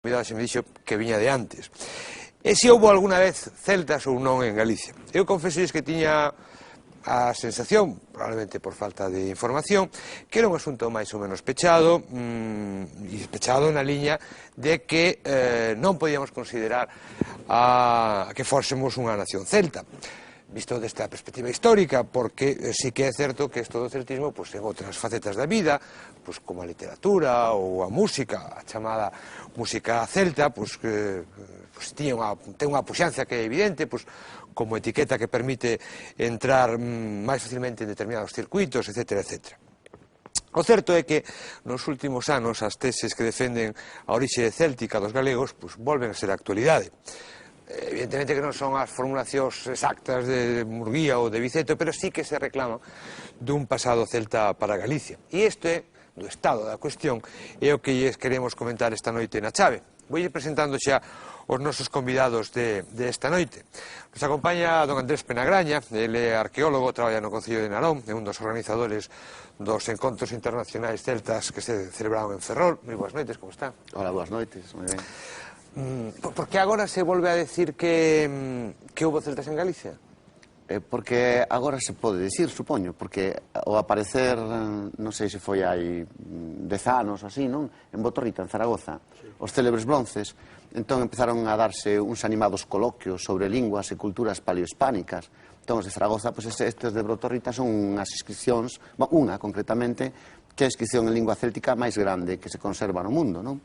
Cuidado, se me dixo que viña de antes. E se houbo alguna vez celtas ou non en Galicia? Eu confeso que tiña a sensación, probablemente por falta de información, que era un asunto máis ou menos pechado, e pechado na liña de que non podíamos considerar que fórsemos unha nación celta, visto desta perspectiva histórica, porque sí que é certo que isto do celtismo, pois, en outras facetas da vida, pois, como a literatura ou a música, a chamada música celta, pois, ten unha puxanza que é evidente, pois, como etiqueta que permite entrar máis facilmente en determinados circuitos, etc., etc. O certo é que nos últimos anos as teses que defenden a orixe céltica dos galegos pois, volven a ser a actualidade. Evidentemente que non son as formulacións exactas de Murguía ou de Viceto, pero sí que se reclama dun pasado celta para Galicia. E isto é, do estado da cuestión, é o que lles queremos comentar esta noite na chave. Vou ir presentando xa os nosos convidados de esta noite. Nos acompaña don Andrés Penagraña, ele é arqueólogo, traballa no Concello de Narón, é un dos organizadores dos encontros internacionais celtas que se celebraron en Ferrol. Moi boas noites, como está? Hola, boas noites, moi ben. Por que agora se volve a decir que houve celtas en Galicia? Porque agora se pode dicir, supoño, porque ao aparecer, non sei se foi hai 10 anos así, non? En Botorrita, en Zaragoza, os célebres bronces, entón empezaron a darse uns animados coloquios sobre linguas e culturas paleohispánicas. Entón, os de Zaragoza, pois estes de Botorrita son unhas inscripcións, unha concretamente, que é a inscripción en lingua céltica máis grande que se conserva no mundo, non?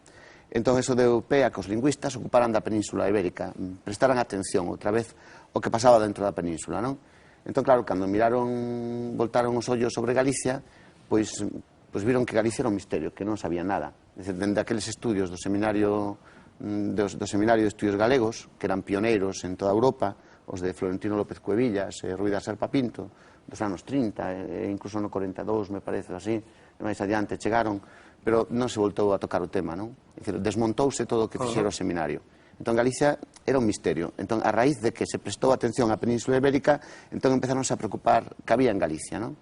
Entón, eso deu pé a que os lingüistas ocuparan da Península Ibérica, prestaran atención outra vez ao que pasaba dentro da península, non? Entón, claro, cando voltaron os ollos sobre Galicia, pois viron que Galicia era un misterio, que non sabían nada. Dende aqueles estudios do Seminario de Estudios Galegos, que eran pioneiros en toda Europa, os de Florentino López Cuevillas e Rui da Serpa Pinto, dos anos 30, e incluso no 42, me parece, así, e máis adiante chegaron, pero non se voltou a tocar o tema, non? É dicir, desmontouse todo o que fixera o seminario. Entón, Galicia era un misterio. Entón, a raíz de que se prestou atención á Península Ibérica, entón empezaronse a preocupar que había en Galicia, non?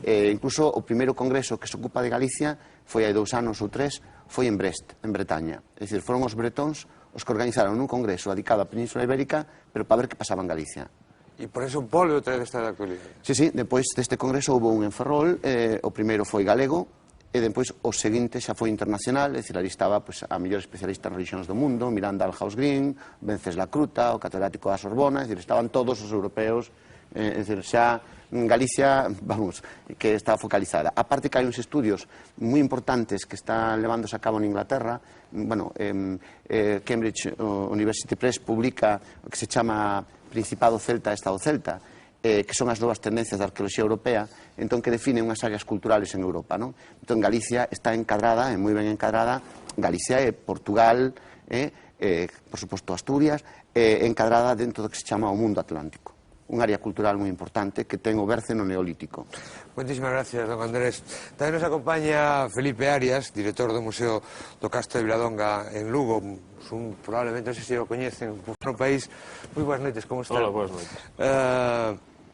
Incluso o primeiro congreso que se ocupa de Galicia foi hai 2 anos ou 3, foi en Brest, en Bretaña. É dicir, foron os bretóns os que organizaron un congreso dedicado á Península Ibérica, pero para ver que pasaba en Galicia. E por eso volve outra vez esta de actualidade. Sí, depois deste congreso houve un en Ferrol, o primeiro foi galego, e depois o seguinte xa foi internacional, é dicir, ali estaba a mellor especialista en religións do mundo, Miranda Alhaus Green, Vencesla Cruta, o catedrático da Sorbona, é dicir, estaban todos os europeos, é dicir, xa Galicia, vamos, que está focalizada. Aparte que hai uns estudios moi importantes que están levándose a cabo en Inglaterra, bueno, Cambridge University Press publica o que se chama Principado Celta e Estado Celta, que son as novas tendencias da arqueoloxía europea, entón que definen unhas áreas culturales en Europa, non? Entón Galicia está encadrada, moi ben encadrada, Galicia e Portugal, por suposto Asturias, encadrada dentro do que se chama o mundo atlántico. Un área cultural moi importante que ten o berce no Neolítico. Moitísimas gracias, don Andrés. Tamén nos acompaña Felipe Arias, director do Museo do Castro de Viladonga en Lugo. Probablemente, non sei se o coñecen, no país. Moi boas noites, como está? Hola, boas noites.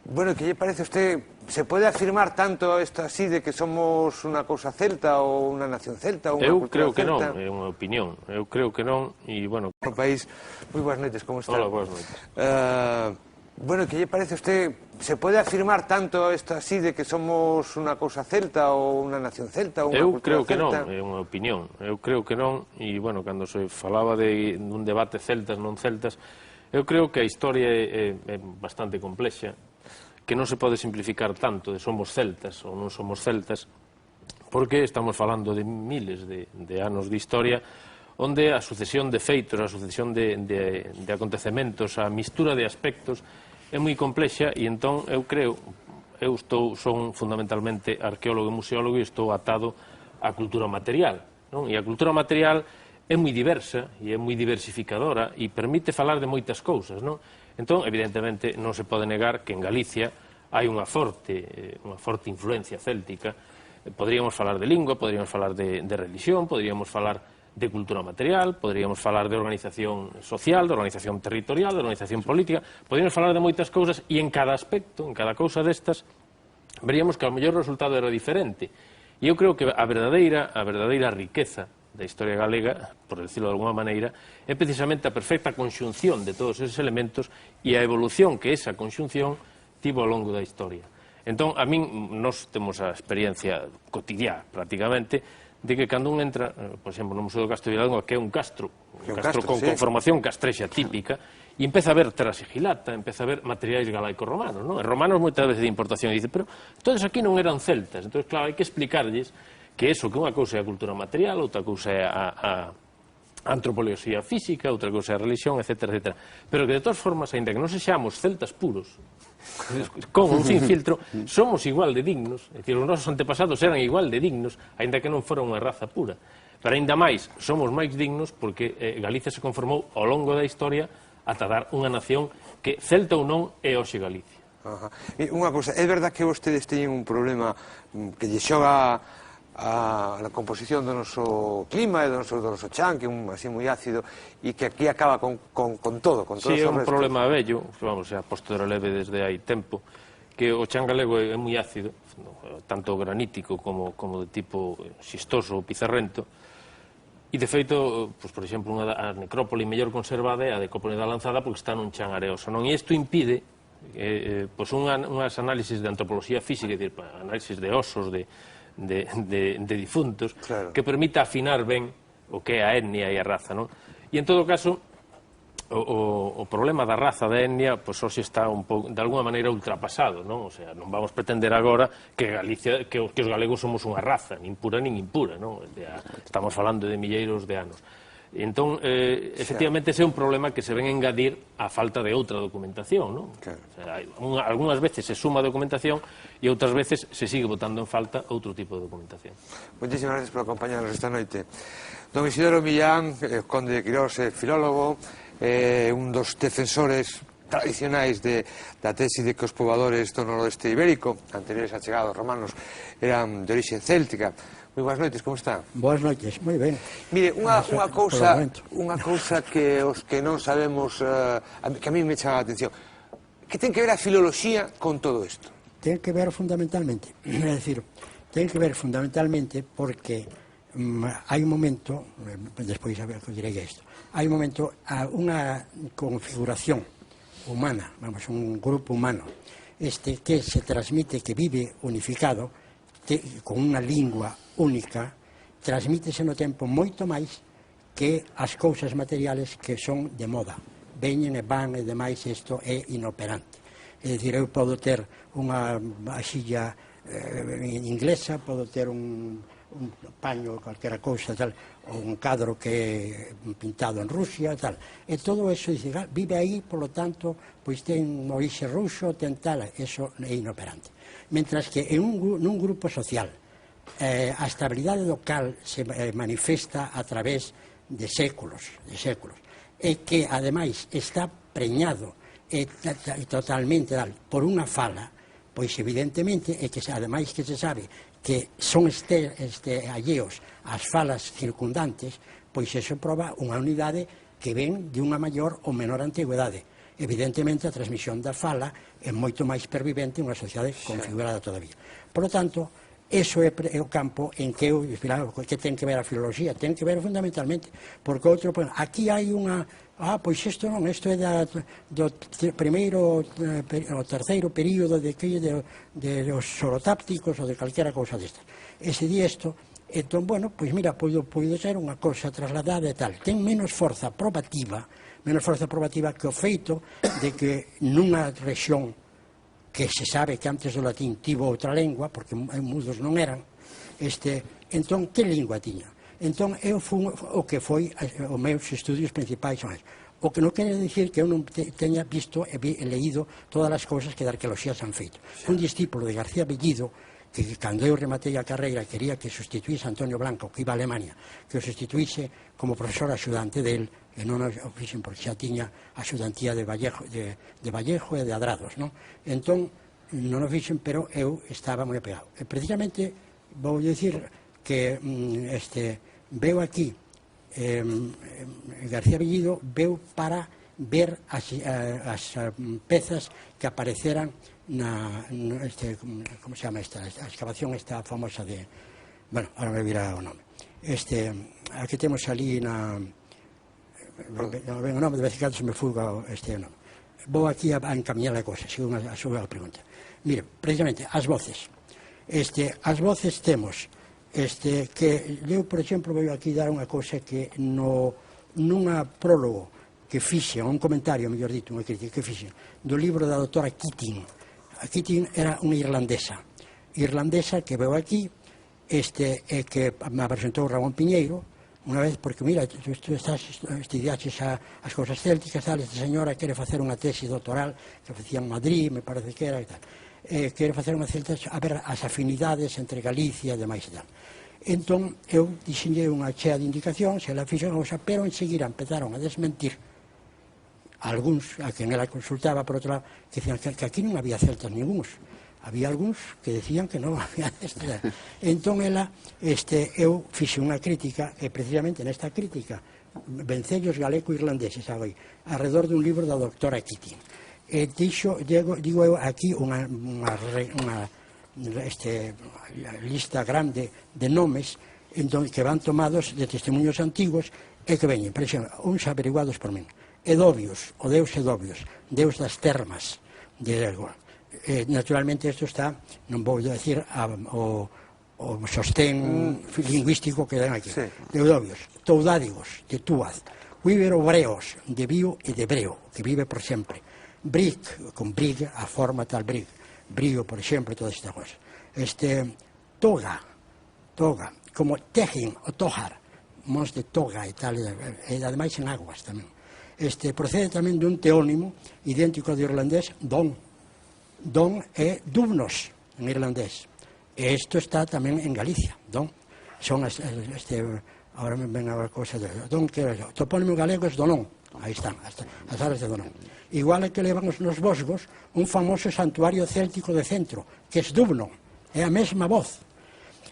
Bueno, que lle parece a usted, se pode afirmar tanto isto así de que somos unha cousa celta ou unha nación celta ou unha cultura celta? Eu creo que non, é unha opinión. Eu creo que non, e, bueno... No país, moi boas noites, como está? Hola, boas noites. Bueno, que lle parece a usted, se pode afirmar tanto isto así de que somos unha cousa celta ou unha nación celta ou unha cultura celta? Eu creo que non, é unha opinión. Eu creo que non, e, bueno, cando se falaba dun debate celtas, non celtas, eu creo que a historia é bastante complexa, que non se pode simplificar tanto de somos celtas ou non somos celtas, porque estamos falando de miles de anos de historia onde a sucesión de feitos, a sucesión de acontecementos, a mistura de aspectos é moi complexa e entón eu creo, son fundamentalmente arqueólogo e museólogo e estou atado á cultura material, non? E a cultura material é moi diversa e é moi diversificadora e permite falar de moitas cousas, non? Entón, evidentemente, non se pode negar que en Galicia hai unha forte influencia céltica. Poderíamos falar de lingua, poderíamos falar de religión, poderíamos falar de cultura material, poderíamos falar de organización social, de organización territorial, de organización política, poderíamos falar de moitas cousas e en cada aspecto, en cada cousa destas, veríamos que ao mellor o resultado era diferente. E eu creo que a verdadeira riqueza da historia galega, por decirlo de alguma maneira, é precisamente a perfecta conxunción de todos esos elementos e a evolución que esa conxunción tivo ao longo da historia. Entón, a min, nós temos a experiencia cotidiá, prácticamente, de que cando un entra, por exemplo, no Museo do Castro de Vilalonga, que é un castro con formación castrexa típica, e empeza a ver trasigilata, empeza a ver materiais galaico-romanos, non? E romanos moitas veces de importación, e dice, pero todos aquí non eran celtas, entón, claro, hai que explicarlles que eso, que unha cousa é a cultura material, outra cousa é a antropoloxía física, outra cousa é a religión, etc., etc. Pero que, de todas formas, ainda que non sexamos celtas puros, con ou sin filtro, somos igual de dignos, é dicir, os nosos antepasados eran igual de dignos, aínda que non fora unha raza pura. Pero aínda máis, somos máis dignos porque Galicia se conformou ao longo da historia ata dar unha nación que, celta ou non, é hoxe Galicia. Unha cousa, é verdad que vostedes teñen un problema que lle xoga a composición do noso clima e do noso chan, que é así moi ácido, e que aquí acaba con todo, con todos os restos. Sí, é un problema vello, vamos, é a posto de releve desde hai tempo, que o chan galego é moi ácido, tanto granítico como de tipo xistoso ou pizarrento, e de feito, por exemplo, a necrópole mellor conservada é a de Cópone da Lanzada porque está nun chan areoso, non? E isto impide unhas análisis de antropoloxía física, é dicir, análisis de osos, de difuntos, que permita afinar ben o que é a etnia e a raza, non? E en todo caso, o problema da raza, da etnia, pois hoxe está un pouco, de alguma maneira, ultrapasado, non? O sea, non vamos pretender agora que Galicia, que os galegos somos unha raza, nin pura nin impura, non? Estamos falando de milleiros de anos. Entón, efectivamente, ese é un problema que se ven engadir a falta de outra documentación, non? Algúnas veces se suma documentación e outras veces se sigue botando en falta outro tipo de documentación. Moitísimas gracias por acompañarnos esta noite. Don Isidoro Millán, conde de Quirós, filólogo, un dos defensores tradicionais da tesi de que os pobladores do noroeste ibérico, anteriores a chegada dos romanos, eran de orixe céltica. Moi boas noites, como está? Boas noites, moi ben. Mire, unha cousa que os que non sabemos, que a mí me chama a atención, que ten que ver a filoloxía con todo isto? Ten que ver fundamentalmente, é dicir, ten que ver fundamentalmente porque hai un momento, despois a ver que direi isto, hai un momento, unha configuración humana, vamos, un grupo humano, que se transmite, que vive unificado, con unha lingua única, transmítese no tempo moito máis que as cousas materiales que son de moda. Veñen e van e demais, isto é inoperante. É dicir, eu podo ter unha vaxilla inglesa, podo ter un paño, calquera cousa, tal, ou un cadro que é pintado en Rusia, tal. E todo eso, vive aí, polo tanto, pois ten orixe ruso, ten tal, eso é inoperante. Mentras que nun grupo social a estabilidade local se manifesta a través de séculos, e que, ademais, está preñado totalmente por unha fala, pois evidentemente, e que ademais que se sabe que son alleos ás falas circundantes, pois eso proba unha unidade que ven de unha maior ou menor antigüedade. Evidentemente, a transmisión da fala é moito máis pervivente unha sociedade configurada todavía. Por lo tanto, eso é o campo en que que ten que ver a filoloxía, ten que ver fundamentalmente, porque outro, aquí hai unha, pois isto non, isto é do primeiro ou terceiro período de os sorotápticos ou de calquera cousa destas. E se di isto, entón, bueno, pois mira, pode ser unha cousa trasladada e tal, ten menos forza probativa que o feito de que nunha rexión que se sabe que antes do latín tivo outra lengua, porque mudos non eran, entón, que lingua tiña? Entón, o que foi os meus estudios principais son esos. O que non quere dicir que eu non teña visto e leído todas as cousas que de arqueoloxía se han feito. Un discípulo de García Bellido, que cando eu rematei a carreira quería que sustituíse a Antonio Blanco, que iba a Alemania, que o sustituíse como profesor axudante del, e non o fixen porque xa tiña a axudantía de Vallejo e de Adrados, non? Entón, non o fixen, pero eu estaba moi apegado. E precisamente, vou dicir que veu aquí, García Bellido veu para ver as pezas que apareceran como se chama esta, a excavación esta famosa de, bueno, ahora me virá o nome, Aquí temos ali non ven o nome, de vez en cando se me fuga este nome. Vou aquí a encamiñar a cosa, según a súa pregunta. Mire, precisamente, as voces. As voces temos que eu, por exemplo, vou aquí dar unha cosa que nunha prólogo que fixen, un comentario, mellor dito, unha crítica que fixen, do libro da doutora Keating. A Keating era unha irlandesa que veu aquí, que me presentou Ramón Piñeiro, unha vez, porque mira, tú estudiaches as cousas célticas, tal, esta señora quere facer unha tesi doctoral que facía en Madrid, me parece que era, e tal. Quere facer unha celta a ver as afinidades entre Galicia e demais e tal. Entón, eu dixenlle unha chea de indicacións, ela fixo unha cousa, pero enseguida empezaron a desmentir algúns, a quen ela consultaba, por outro lado, que dicían que aquí non había celtas ningúns. Había algúns que decían que non había celtas. Entón, ela, eu fixe unha crítica, e precisamente nesta crítica, vencellos galego-irlandeses, alrededor dun libro da doctora Keating. Digo eu aquí unha lista grande de nomes que van tomados de testemunhos antigos e que veñen, por exemplo, uns averiguados por min. Edobios, o deus Edobios, deus das termas de Ergo. Naturalmente isto está, non vou dicir o sostén lingüístico que dan aquí, de Edobios. Toudádigos, de Túaz. Huiberobreos, de Bío e de Breo, que vive por sempre. Bric, con brig, a forma tal brig, brío, por exemplo, todas estas cosas. Toga, como Tejen o Tojar, mons de toga e tal, e ademais en aguas tamén. Procede tamén dun teónimo idéntico de irlandés, Don. Don é Dubnos, en irlandés. E isto está tamén en Galicia, Don. Son ahora me ven a cosa de Don, que é o topónimo galego é Donón. Aí están, as áreas de Donón. Igual é que levan nos Vosgos un famoso santuario céltico de centro, que é Dubno, é a mesma voz,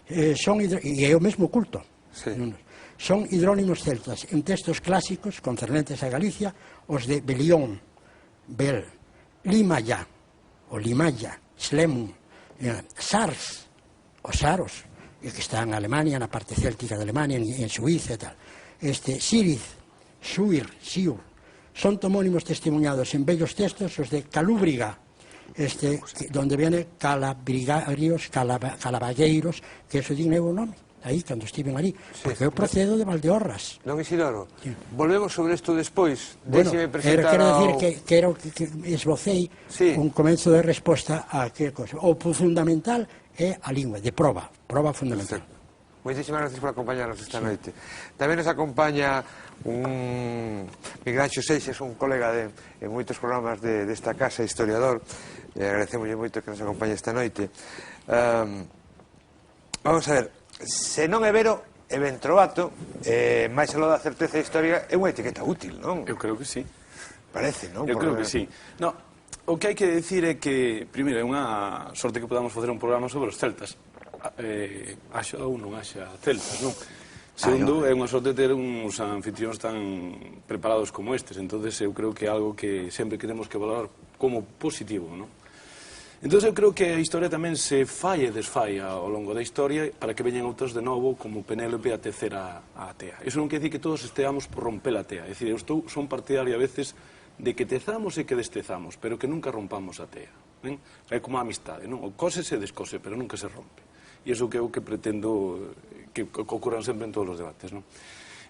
e é o mesmo culto. Son hidrónimos celtas en textos clásicos concernentes a Galicia, os de Belión, Bel, Limaya, o Limaya, Slemun, Sars, os Saros, que está en Alemania, na parte céltica de Alemania, en Suiza e tal. Siriz, Suir, Siur, son tomónimos testemunhados en bellos textos os de Calúbriga, donde viene Calabrigarios, Calaballeiros, que eso digne o nome, aí, cando estiven ali, porque eu procedo de Valdeorras. Don Isidoro, volvemos sobre isto despois. Bueno, quero decir que esbocei un comenzo de resposta a que cosa. O fundamental é a lingua, de prova fundamental. Moitísimas gracias por acompañarnos esta noite. Tamén nos acompaña Miguel Anxo Seixas, un colega en moitos programas desta casa, historiador. Agradecemos moito que nos acompañe esta noite. Vamos a ver, se non é vero, é ben trovato, máis aló da certeza histórica, é unha etiqueta útil, non? Eu creo que sí. Parece, non? Eu creo que sí. No, o que hai que decir é que, primeiro, é unha sorte que podamos facer un programa sobre os celtas. Haxa ou non haxa celtas, non? Segundo, é unha sorte ter uns anfitrións tan preparados como estes, entonces eu creo que é algo que sempre queremos que valorar como positivo, non? Entón eu creo que a historia tamén se fai e desfai ao longo da historia para que veñan outros de novo como Penélope a tecer a tea. Iso non quer dicir que todos esteamos por romper a tea, é dicir, eu son partidario a veces de que tezamos e que destezamos, pero que nunca rompamos a tea. É como a amistade, non? O cose se descose, pero nunca se rompe. E iso que é o que pretendo que ocurran sempre en todos os debates, non?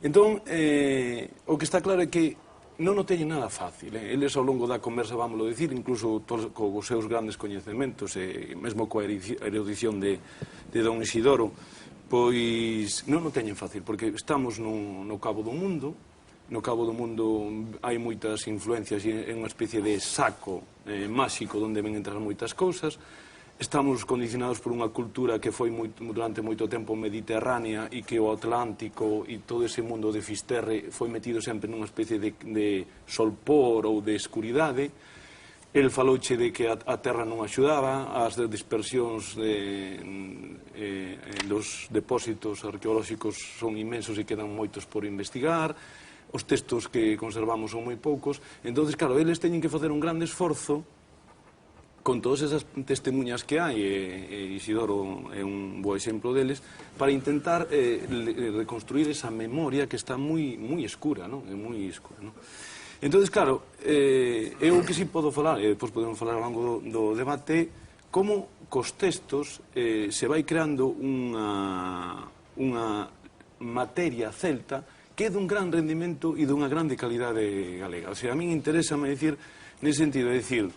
Entón, o que está claro é que non o teñen nada fácil. Eles ao longo da conversa, vámoslo dicir, incluso cos seus grandes coñecementos, mesmo coa erudición de Don Isidoro, pois non o teñen fácil, porque estamos no cabo do mundo. No cabo do mundo hai moitas influencias e é unha especie de saco máxico onde ven entrar moitas cousas. Estamos condicionados por unha cultura que foi durante moito tempo mediterránea e que o Atlántico e todo ese mundo de Fisterre foi metido sempre nunha especie de solpor ou de escuridade. El falouche de que a terra non axudaba, as dispersións dos depósitos arqueolóxicos son inmensos e quedan moitos por investigar, os textos que conservamos son moi poucos, entón, claro, eles teñen que facer un grande esforzo con todas esas testemunhas que hai, e Isidoro é un bo exemplo deles, para intentar reconstruir esa memoria que está moi escura, non? É moi escura, non? Entón, claro, eu que si podo falar, e depois podemos falar ao longo do debate, como cos textos se vai creando unha materia celta que é dun gran rendimento e dunha grande calidade galega. O sea, a min interésame dicir, nese sentido, é dicir,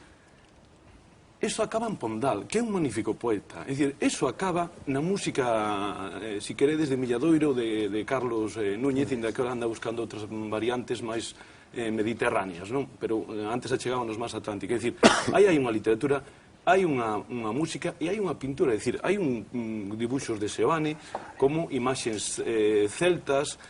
eso acaba en Pondal, que é un magnífico poeta. É dicir, eso acaba na música, si queredes, de Milladoiro, de Carlos Núñez, inda que anda buscando outras variantes máis mediterráneas, non? Pero antes achegámonos máis atlántica. É dicir, aí hai unha literatura, hai unha música e hai unha pintura. É dicir, hai dibuixos de Seoane como imaxes celtas,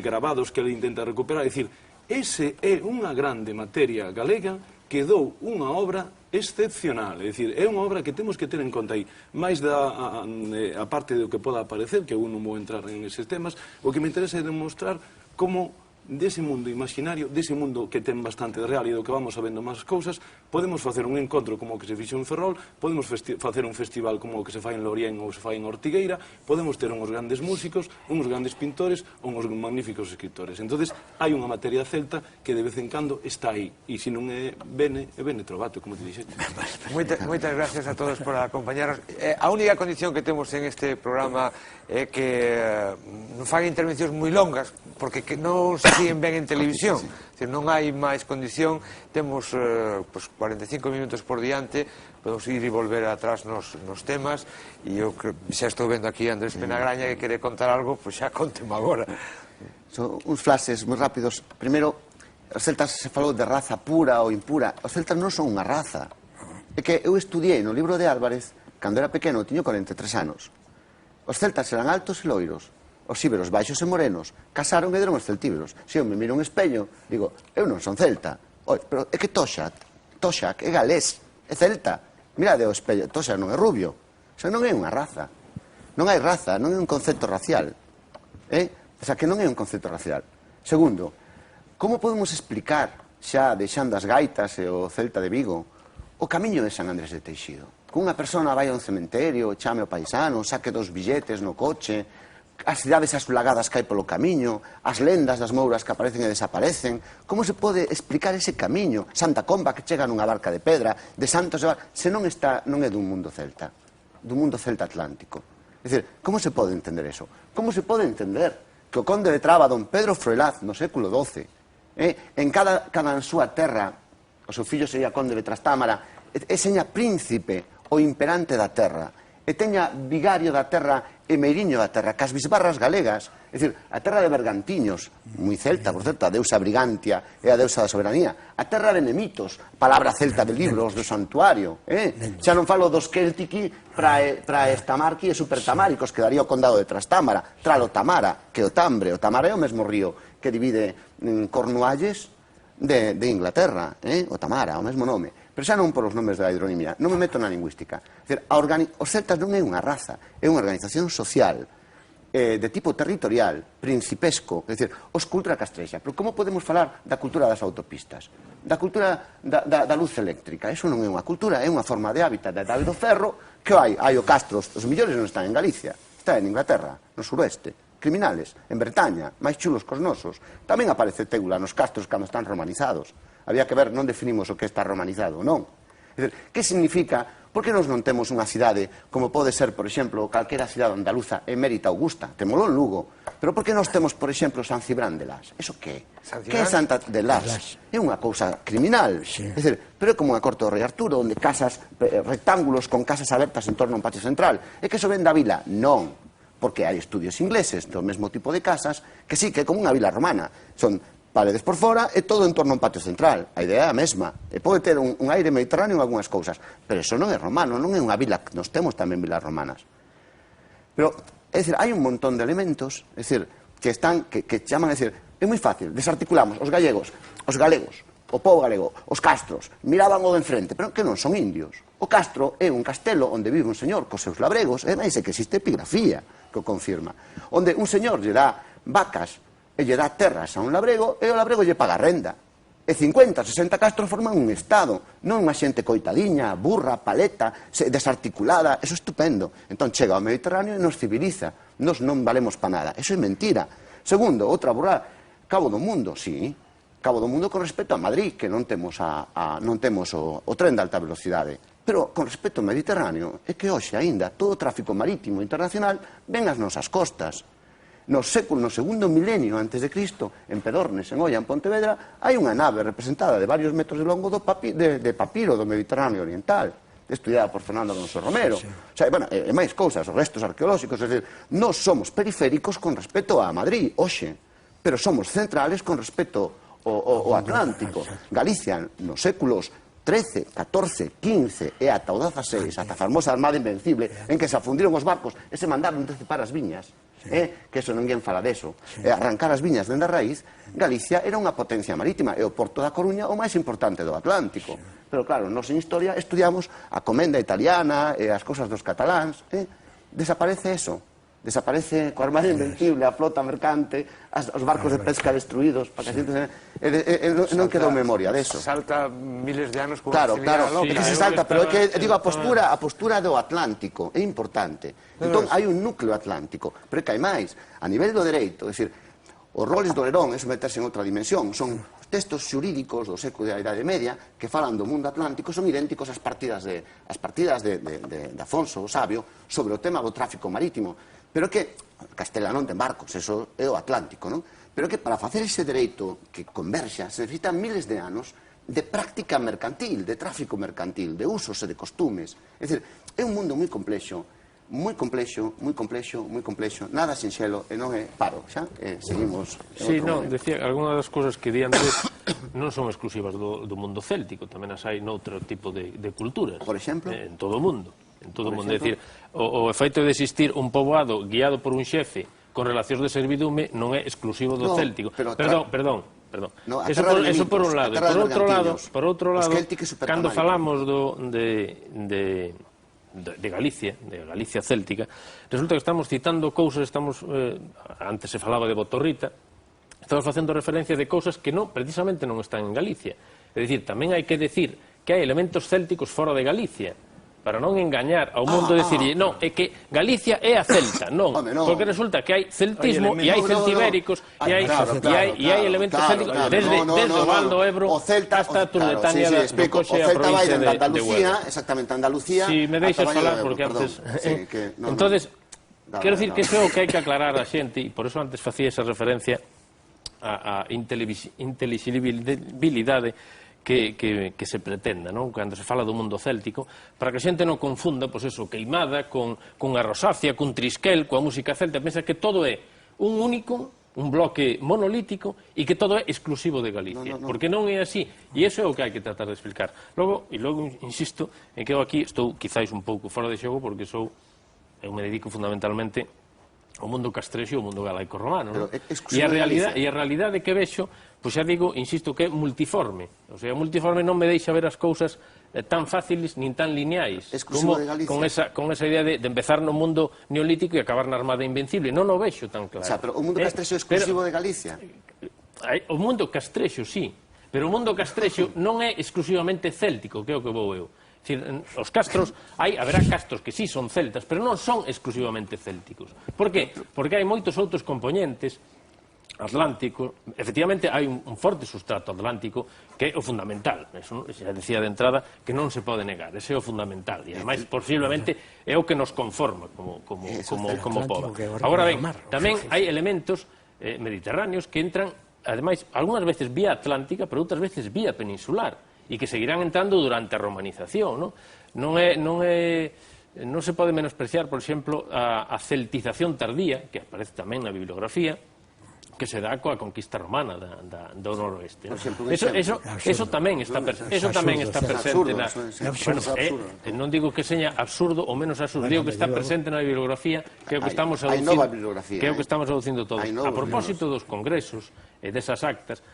gravados que ele intenta recuperar. É dicir, ese é unha grande materia galega que dou unha obra excepcional, é dicir, é unha obra que temos que ter en conta aí, máis a parte do que poda aparecer, que eu non vou entrar en eses temas, o que me interesa é demostrar como dese mundo imaginario, dese mundo que ten bastante de real e do que vamos sabendo máis cousas, podemos facer un encontro como o que se fixo en Ferrol, podemos facer un festival como o que se fai en Lorien ou se fai en Ortigueira, podemos ter uns grandes músicos, uns grandes pintores ou uns magníficos escritores. Entonces, hai unha materia celta que de vez en cando está aí, e se non é bene, é bene trovato, como te dixete. Moitas gracias a todos por acompañarnos. A única condición que temos en este programa é que non fan intervencións moi longas, porque non se siguen ben en televisión. Non hai máis condición, temos 45 minutos por diante, podemos ir e volver atrás nos temas, e eu xa estou vendo aquí a Andrés Penagraña que quere contar algo, pois xa conteme agora. Son uns flashes moi rápidos. Primeiro, os celtas se falou de raza pura ou impura. Os celtas non son unha raza. É que eu estudiei no libro de Álvarez, cando era pequeno, tiño 43 anos. Os celtas eran altos e loiros, os íberos baixos e morenos, casaron e deron os celtíberos. Se eu me miro un espello, digo, eu non son celta. Oi, pero é que Toxac é galés, é celta. Mirade o espello, Toxac non é rubio. Xa non é unha raza. Non hai raza, non é un concepto racial. O sea, que non é un concepto racial. Segundo, como podemos explicar, xa deixando as gaitas e o Celta de Vigo, o camiño de San Andrés de Teixido? Que unha persona vai a un cementerio, chame ao paisano, saque 2 billetes no coche, as cidades asulagadas que hai polo camiño, as lendas das mouras que aparecen e desaparecen. Como se pode explicar ese camiño? Santa Comba que chega nunha barca de pedra, de Santos, se non é dun mundo celta, dun mundo celta atlántico. É dicir, como se pode entender eso? Como se pode entender que o conde de Traba, don Pedro Froilaz, no século XII, en cada súa terra, o seu fillo sería conde de Trastámara, e seña príncipe o imperante da terra, e teña vigario da terra e meiriño da terra, cas bisbarras galegas, é dicir, a terra de Bergantiños, moi celta, por certo, a deusa Brigantia e a deusa da soberanía, a terra de Nemitos, palabra celta de libros do santuario, xa non falo dos Celtici para Estamarqui e Supertamáricos, que daría o condado de Trastámara, tralo Tamara, que o Tambre, o Tamara é o mesmo río que divide Cornualles de Inglaterra, o Tamara, o mesmo nome. Pero xa non por os nomes da hidronimia, non me meto na lingüística. Os celtas non é unha raza, é unha organización social de tipo territorial, principesco, é dicir, os cultura castrexa. Pero como podemos falar da cultura das autopistas? Da cultura da luz eléctrica? Eso non é unha cultura, é unha forma de hábitat da Idade do Ferro, que hai o castro, os millores non están en Galicia, están en Inglaterra, no suroeste, criminales, en Bretaña, máis chulos cos nosos. Tamén aparece teula nos castros cando están romanizados. Había que ver, non definimos o que está romanizado, non? É dicir, que significa, por que nos non temos unha cidade como pode ser, por exemplo, calquera cidade andaluza, emérita Augusta, temolo en Lugo, pero por que nos temos, por exemplo, San Cibrán de Las? Eso que é? Que é Santa de Las? É unha cousa criminal, é dicir, pero é como unha corte do Rei Arturo, onde casas, rectángulos con casas abertas en torno a un patio central. É que eso ven da vila? Non, porque hai estudios ingleses do mesmo tipo de casas, que sí, que é como unha vila romana, son paredes por fora e todo en torno a un patio central. A idea é a mesma. E pode ter un aire mediterráneo en algunhas cousas. Pero eso non é romano, non é unha vila. Nos temos tamén vilas romanas. Pero, é dicir, hai un montón de elementos, é dicir, que están, que chaman, é dicir, é moi fácil, desarticulamos os galegos, o povo galego, os castros, miraban o de enfrente, pero que non son indios. O castro é un castelo onde vive un señor cos seus labregos, e máis é que existe epigrafía que o confirma, onde un señor lle dá vacas e lle dá terras a un labrego, e o labrego lle paga renda. E 50, 60 castros forman un estado, non unha xente coitadiña, burra, paleta, desarticulada, eso é estupendo. Entón chega ao Mediterráneo e nos civiliza, nos non valemos pa nada, eso é mentira. Segundo, outra burra, Cabo do Mundo, sí, Cabo do Mundo con respecto a Madrid, que non temos o tren de alta velocidade. Pero con respecto ao Mediterráneo, é que hoxe aínda todo o tráfico marítimo internacional ven ás nosas costas. No segundo milenio antes de Cristo, en Pedornes, en Oia, en Pontevedra, hai unha nave representada de varios metros de longo de papiro do Mediterráneo Oriental, estudiada por Fernando Alonso Romero. O sea, bueno, e máis cousas, os restos arqueolóxicos, é dicir, nós somos periféricos con respecto a Madrid, hoxe, pero somos centrales con respecto ao Atlántico. Galicia, nos séculos 13, 14, 15 e ata o 16, ata a famosa Armada Invencible, en que se afundiron os barcos e se mandaron decepar as viñas, que eso ninguén fala deso, arrancar as viñas dende a raíz. Galicia era unha potencia marítima e o Porto da Coruña o máis importante do Atlántico. Pero claro, nós en historia estudiamos a comenda italiana e as cousas dos cataláns, desaparece eso. Desaparece coa Armada Invencible, a flota mercante, os barcos de pesca destruídos, para que a xente non quedou memoria deso. Salta miles de anos con Claro, claro, loca. que se salta, pero é que, digo, a postura do Atlántico é importante. Entón, hai un núcleo atlántico, pero é que hai máis. A nivel do dereito, é dicir, os roles do Lerón, eso meterse en outra dimensión, son textos xurídicos do século da Idade Media que falan do mundo atlántico, son idénticos ás partidas de Afonso o Sabio sobre o tema do tráfico marítimo. Pero que Castela non ten barcos, eso é o Atlántico, non? Pero que para facer ese dereito que converxa se necesitan miles de anos de práctica mercantil, de tráfico mercantil, de usos e de costumes. É dicir, é un mundo moi complexo, nada sinxelo e non é paro, xa? Seguimos. Sí, non, decía, algunhas das cousas que di Andrés non son exclusivas do mundo céltico, tamén as hai noutro tipo de culturas. Por exemplo? En todo o mundo. En todo o mundo. É dicir, o efeito de existir un poboado guiado por un xefe con relacións de servidume non é exclusivo do céltico. Perdón. No, eso por un lado. Por outro lado, cando falamos de Galicia, de Galicia céltica, resulta que estamos citando cousas, antes se falaba de Botorrita, estamos facendo referencia de cousas que precisamente non están en Galicia. É dicir, tamén hai que decir que hai elementos célticos fora de Galicia, para non engañar ao mundo e dicirlle, non, é que Galicia é a celta, non, porque resulta que hai celtismo e hai celtibéricos e hai elementos célticos desde o Val do Ebro hasta a Turdetania da Coxe a provincia de Huelva. Exactamente, Andalucía. Si me deixas falar, porque antes... Entonces, quero dicir que iso é o que hai que aclarar a xente, e por eso antes facía esa referencia a intelixibilidade que se pretenda, non? Cando se fala do mundo céltico, para que a xente non confunda, pois eso, queimada cunha rosácea, cun trisquel, coa música celta, pensa que todo é un único, un bloque monolítico e que todo é exclusivo de Galicia, porque non é así, e iso é o que hai que tratar de explicar. Logo insisto, en que eu aquí estou quizáis un pouco fora de xogo, porque eu me dedico fundamentalmente ao mundo castrexo e ao mundo galaico-romano, e a realidade que vexo, pois xa digo, insisto, que é multiforme. O sea, multiforme non me deixa ver as cousas tan fáciles nin tan lineais. Exclusivo de Galicia. Con esa idea de empezar no mundo neolítico e acabar na Armada Invencible. Non o vexo tan claro. O sea, pero o mundo castrexo é exclusivo de Galicia? O mundo castrexo, sí. Pero o mundo castrexo non é exclusivamente céltico, que é o que vou eu. Os castros, haberá castros que sí son celtas, pero non son exclusivamente célticos. Por que? Porque hai moitos outros componentes atlántico, efectivamente hai un forte sustrato atlántico que é o fundamental, eso xa decía de entrada que non se pode negar, ese é o fundamental e ademais posiblemente é o que nos conforma como pobo. Agora ben, tamén hai elementos mediterráneos que entran, ademais, algunhas veces vía atlántica, pero outras veces vía peninsular e que seguirán entrando durante a romanización, non se pode menospreciar, por exemplo, a celtización tardía, que aparece tamén na bibliografía, que se dá coa conquista romana do noroeste. Eso tamén está presente na... Non digo que seña absurdo ou menos absurdo, digo que está presente na bibliografía, que é o que estamos traducindo todo. A propósito dos congresos e desas actas,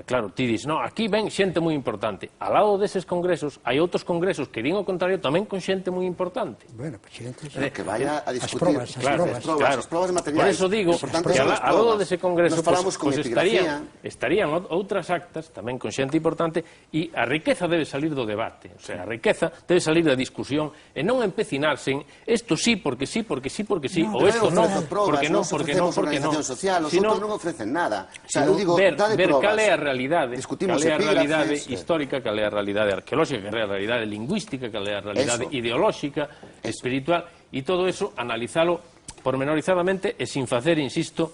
Claro, ti dis, no, aquí ven xente moi importante. Ao lado deses congresos, hai outros congresos que din o contrario tamén con xente moi importante. Bueno, pues xente... Que vaya a discutir As Claro. as probas materiais. Por eso digo que ao lado dese congreso pues estarían outras actas tamén con xente importante e a riqueza debe salir do debate, o sea, a riqueza debe salir da discusión e non empecinarse en isto sí, porque sí, porque sí, porque sí, ou isto non, porque non, porque non, porque non. Os outros non ofrecen nada. O sea, eu digo, ver cal é a realidade, discutimos cal é a realidade epígrafes, histórica, cal é a realidade arqueolóxica, cal é a realidade lingüística, cal é a realidade ideolóxica, espiritual, e todo eso analizalo pormenorizadamente e sin facer, insisto,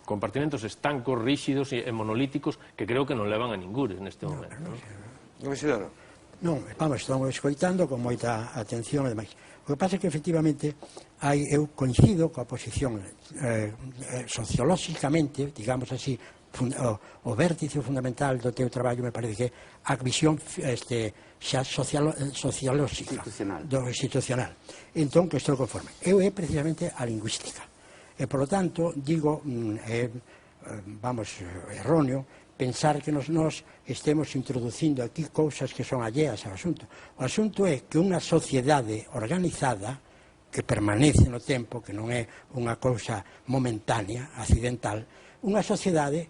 compartimentos estancos, ríxidos e monolíticos que creo que non levan a ningures neste momento. Non, vamos, estamos escoitando con moita atención e demais. O que pasa é que efectivamente eu coincido coa posición sociolóxicamente, digamos así, o vértice fundamental do teu traballo me parece que a visión xa sociolóxica do institucional. Entón, que estou conforme. Eu é precisamente a lingüística. E, por lo tanto, digo, vamos, erróneo, pensar que nós estemos introducindo aquí cousas que son alleas ao asunto. O asunto é que unha sociedade organizada que permanece no tempo, que non é unha cousa momentánea, accidental, unha sociedade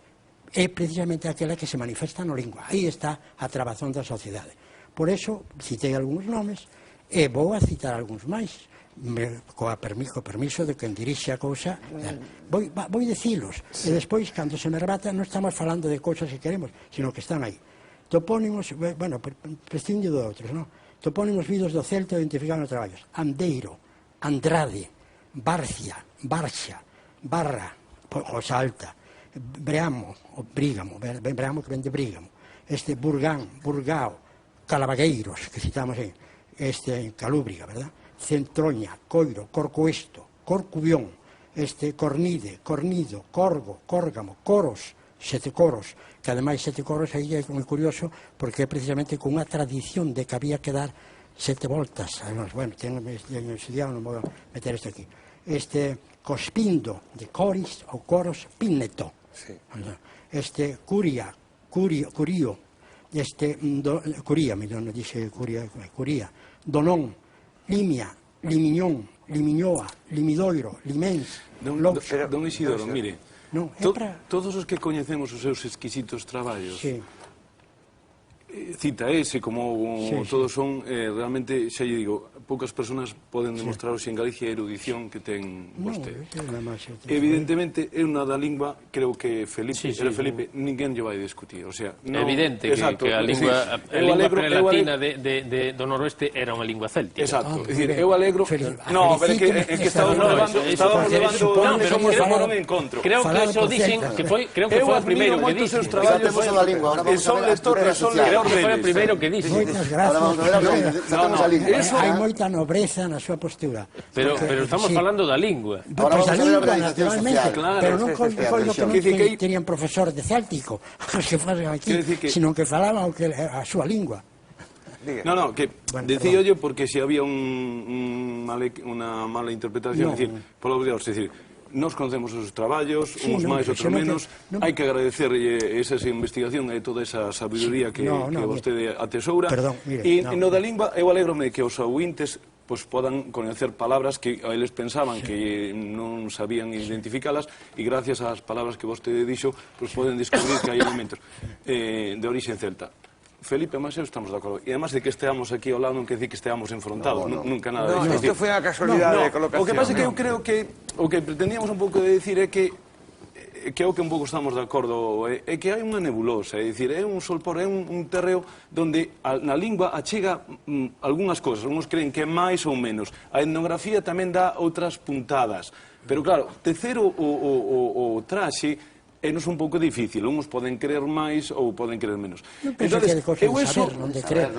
é precisamente aquela que se manifesta na lingua. Aí está a trabazón da sociedade. Por eso, citei algúns nomes, e vou a citar algúns máis, co permiso de quen dirixe a cousa. Vou dicilos, e despois, cando se me rebata, non estamos falando de cousas que queremos, sino que están aí. Topónimos, bueno, prescindio de outros, non? Topónimos vidos do celta identificados nos traballos. Andeiro, Andrade, Barcia, Barxa, Barra, Cosa Alta, Breamo, o Brígamo, Breamo que ven de Brígamo, Burgán, Burgao, Calavagueiros, que citamos aí, Calúbriga, verdad? Centroña, Coiro, Corcoesto, Corcubión, Cornide, Cornido, Corgo, Córgamo, Coros, 7 coros, que ademais 7 coros aí é moi curioso porque é precisamente con unha tradición de que había que dar 7 voltas, además, bueno, tenho estudiado, non vou meter isto aquí. Cospindo, de coris ou coros, Pinneto. Sí. Curia, Curio, Curía, non dixe Curía, Donón, Limia, Limiñón, Limiñoa, Limidoiro, Limens, Louxa. Don Isidoro, mire, todos os que coñecemos os seus exquisitos traballos, cita ese, como todos son, realmente, xa lle digo, poucas persoas poden demostrar hoxe en Galicia a erudición que ten vostede. Evidentemente, eu na da lingua, creo que Felipe, ninguén lle vai discutir. É evidente que a lingua prelatina do noroeste era unha lingua céltica. Exacto, é dicir, eu alegro... No, pero é que estábamos levando un encontro. Creo que eso dixen, creo que foi o primeiro que dixen. E son lectores, foi o primeiro que dixen. Moitas gracias. Hai moita nobreza na súa postura. Pero estamos falando da lingua. Pois da lingua, naturalmente. Pero non coido que non tenían profesor de céltico que fasen aquí, sino que falaban a súa lingua. No, que decía yo porque se había unha mala interpretación, é dicir, polo Dios, é dicir, nos conocemos os traballos, uns máis, outros menos, hai que agradecer esa investigación e toda esa sabiduría que vostede atesoura. E no da lingua, eu alégrome que os ouvintes podan coñecer palabras que eles pensaban que non sabían identificalas e gracias ás palabras que vostede dixo, poden descubrir que hai elementos de orixe celta. Felipe, máis eu estamos de acordo. E además de que esteamos aquí ao lado non quer decir que esteamos enfrontados, nunca nada. No, isto foi a casualidade de colocación. O que pasa é que eu creo que o que pretendíamos un pouco de decir é que é o que un pouco estamos de acordo, é que hai unha nebulosa, é dicir, é un solpor, é un terreo onde na lingua achega algunhas cousas, uns creen que é máis ou menos. A etnografía tamén dá outras puntadas, pero claro, tecer o traxe é-nos un pouco difícil, uns poden creer máis ou poden creer menos. Non penso que é de cosa de saber, non de creer.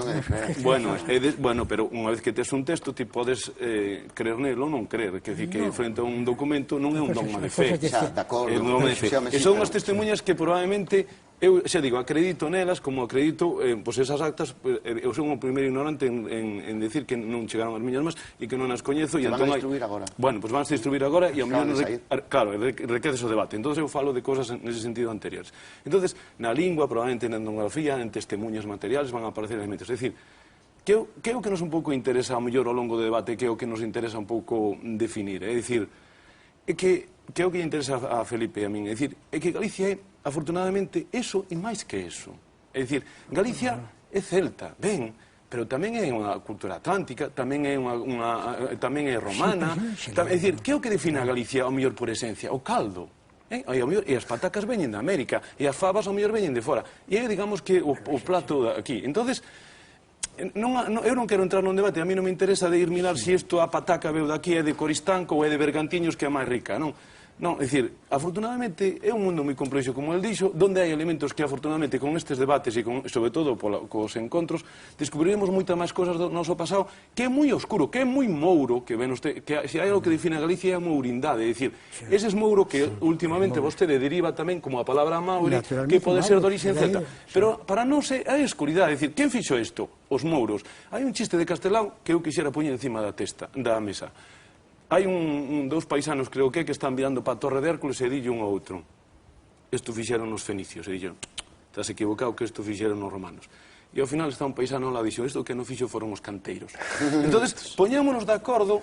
Bueno, pero unha vez que tes un texto, ti podes creer nelo ou non creer, que dicir que frente a un documento non é un dogma de fe. E son as testemunhas que probablemente eu xa digo, acredito nelas como acredito pois esas actas, eu son o primeiro ignorante en decir que non chegaron as miñas más e que non as coñezo. Se van a distribuir agora. Bueno, pois van a distribuir agora e ao mellor Claro, requeces o debate. Entón eu falo de cosas nese sentido anteriores. Entonces, na lingua, probablemente na etnografía, en testemunhos materiales van a aparecer elementos. É dicir, que é o que nos un pouco interesa ao mellor ao longo do debate, que é o que nos interesa un pouco definir. É dicir, é que é o que interesa a Felipe e a min. É dicir, é que Galicia é, afortunadamente, eso e máis que eso. É dicir, Galicia é celta, ben, pero tamén é unha cultura atlántica, tamén é tamén é romana. É dicir, que é o que define a Galicia ao mellor por esencia? O caldo. E as patacas veñen da América, e as fabas ao mellor veñen de fora. E é, digamos, que o plato aquí. Entonces, eu non quero entrar nun debate, a mí non me interesa de ir mirar se isto a pataca veu daqui é de Coristanco ou é de Bergantiños, que é máis rica, non? Non, é dicir, afortunadamente é un mundo moi complexo, como el dixo, donde hai elementos que afortunadamente con estes debates e sobre todo cos encontros descubriremos moita máis cosas do noso pasado que é moi oscuro, que é moi mouro, que ven usted, que se hai algo que define a Galicia é a mourindade, é dicir, eses mouro que últimamente vostede deriva tamén como a palabra mauri, que pode ser de origen celta, pero para nós é a escuridade, é dicir, quen fixo isto? Os mouros. Hai un chiste de Castelao que eu quixera poñer encima da mesa. Hai dous paisanos, creo que están mirando para a Torre de Hércules e dille un ao outro: isto fixeron os fenicios. E dixeron: estás equivocado, que isto fixeron os romanos. E ao final está un paisano lá, dixo: isto que non fixo foron os canteiros. Entón, poñémonos de acordo,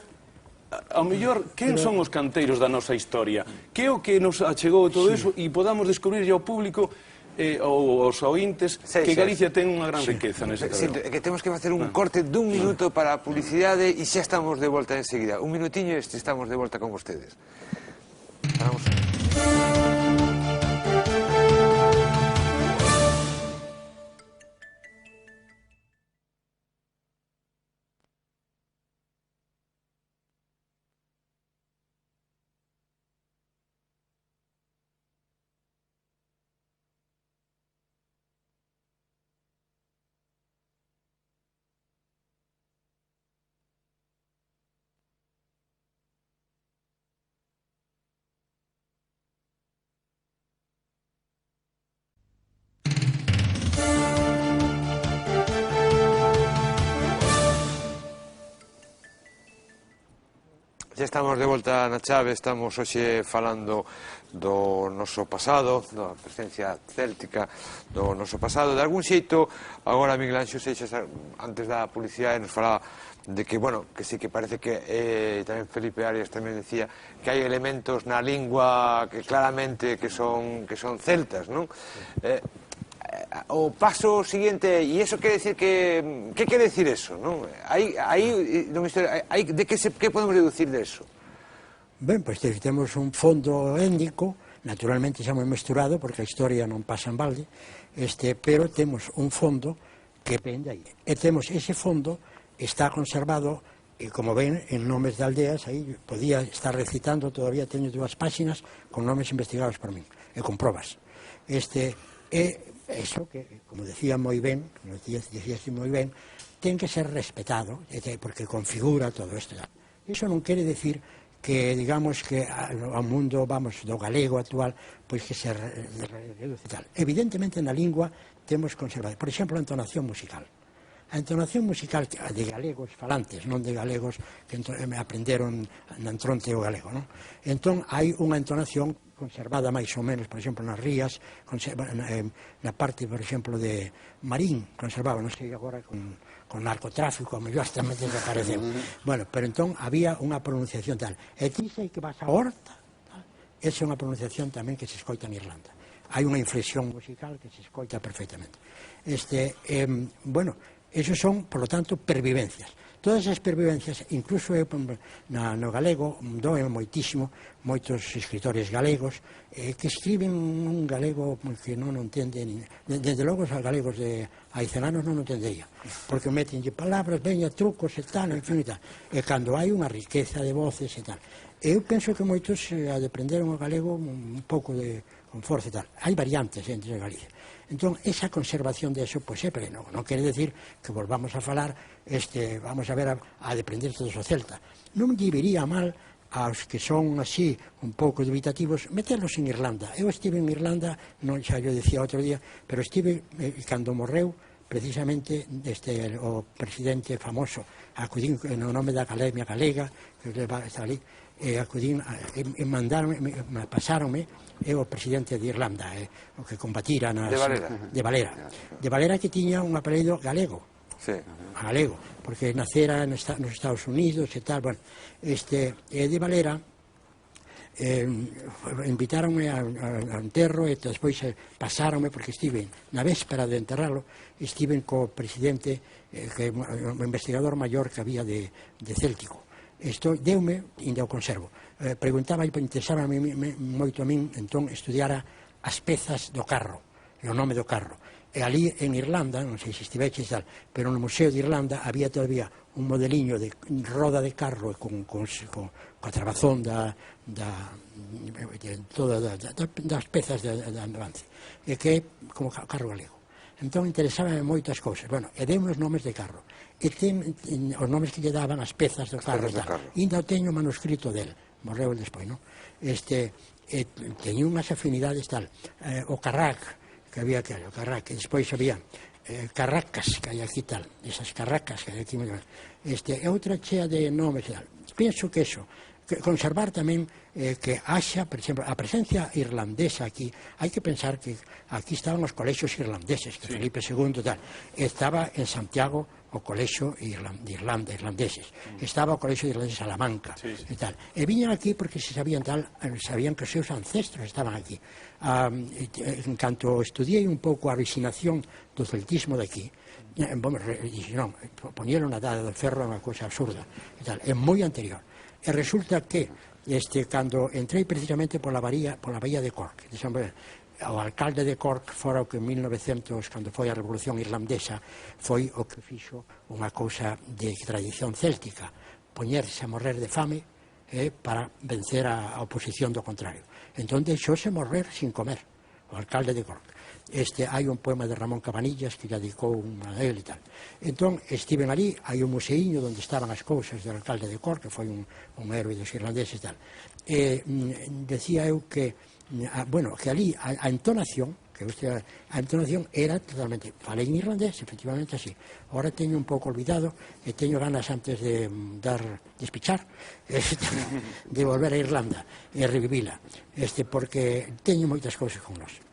ao mellor, quen son os canteiros da nosa historia? Que é o que nos achegou todo iso e podamos descubrir ao público ou aos ointes que Galicia ten unha gran riqueza nese terreno. Que temos que facer un corte dun minuto para a publicidade e xa estamos de volta enseguida. Un minutiño e estamos de volta con vostedes. Vamos. Xa estamos de volta na chave, estamos hoxe falando do noso pasado, da presencia céltica do noso pasado. De algún xeito, agora Miguel Anxo Seixas, antes da publicidade, nos falaba de que, bueno, que sí que parece que tamén Felipe Arias tamén decía que hai elementos na lingua que claramente que son celtas, non? O paso siguiente, e iso quere decir que quere decir eso, non? Que podemos deducir de eso? Ben, pois temos un fondo étnico, naturalmente xa moi mesturado, porque a historia non pasa en balde, pero temos un fondo que pende aí. E temos ese fondo, está conservado, e como ven, en nomes de aldeas, aí podía estar recitando, todavía teño 2 páxinas con nomes investigados por min, e con probas. Eso que, como decía moi ben, ten que ser respetado, porque configura todo isto. Iso non quere decir que, digamos, que ao mundo, vamos, do galego actual, pois que se reduce tal. Evidentemente, na lingua temos conservado, por exemplo, a entonación musical. A entonación musical de galegos falantes, non de galegos que aprenderon na entronte o galego, non? Entón, hai unha entonación conservada máis ou menos, por exemplo, nas rías, na parte, por exemplo, de Marín, conservaba, non sei agora, con narcotráfico, a mellor hasta me desapareceu. Bueno, pero entón había unha pronunciación tal. E ti sei que vas a horta, esa é unha pronunciación tamén que se escoita en Irlanda. Hai unha inflexión musical que se escoita perfectamente. Bueno, esos son, por lo tanto, pervivencias. Todas as pervivencias, incluso no galego, doen moitísimo, moitos escritores galegos, que escriben un galego que non entenden, desde logo os galegos de aicenanos non entendería, porque metenlle palabras, veña, trucos e tal, en fin e tal. E cando hai unha riqueza de voces e tal. Eu penso que moitos aprenderon o galego un pouco con forza e tal. Hai variantes entre Galicia. Entón, esa conservación de eso, pois é pleno. Non quere decir que volvamos a falar, vamos a ver, a deprender todo o celta. Non lle viría mal aos que son así un pouco dubitativos, metelos en Irlanda. Eu estive en Irlanda, non xa yo decía outro día, pero estive cando morreu precisamente o presidente famoso, acudín no nome da Academia Galega, que está ali, acudín e mandaron, pasáronme o presidente de Irlanda, o que combatira nas... De Valera. De Valera que tiña un apelido galego. Sí. Galego, porque nacera nos Estados Unidos e tal, bueno, de Valera invitáronme ao enterro e despois pasáronme, porque estive na véspera de enterralo, estive co presidente, o investigador maior que había de Céltico. Isto deume, ainda o conservo, preguntaba, interesaba moito a min, entón, estudiara as pezas do carro, e o nome do carro. E ali en Irlanda, non sei se estiveches tal, pero no Museo de Irlanda había todavía un modeliño de roda de carro coa trabazón das pezas de avance, e que é como carro galego. Entón interesábame moitas cousas. Bueno, e dei uns nomes de carro, e os nomes que lle daban as pezas do carro, ainda o teño manuscrito del, morreu el despois, non? Teño unhas afinidades tal, o Carrac, que había que o Carrac, e despois había Carracas, que hai aquí tal, esas Carracas que hai aquí, e outra chea de nomes e tal. Penso que eso, conservar tamén que haxa, por exemplo, a presencia irlandesa aquí, hai que pensar que aquí estaban os colexios irlandeses, que Felipe II tal, estaba en Santiago o colexio de irlandeses, estaba o colexio de irlandeses Salamanca e tal, e viñan aquí porque se sabían que os seus ancestros estaban aquí. En canto estudiei un pouco a originación do celtismo de aquí, non, poñeron na Edade do Ferro unha cousa absurda e tal, é moi anterior. E resulta que cando entrei precisamente pola bahía de Cork, o alcalde de Cork fora o que en 1900, cando foi a Revolución Irlandesa, foi o que fixo unha cousa de tradición céltica, poñerse a morrer de fame para vencer a oposición do contrario. Entón deixóse morrer sin comer, o alcalde de Cork. Hai un poema de Ramón Cabanillas que lle dedicou a él e tal. Entón, estiven ali, hai un museiño onde estaban as cousas do alcalde de Cork, que foi un héroe dos irlandeses e tal. Decía eu que, que ali a entonación, a entonación era totalmente, falei en irlandés, efectivamente así. Ahora teño un pouco olvidado e teño ganas antes de despichar, de volver a Irlanda e revivila, porque teño moitas cousas con nós.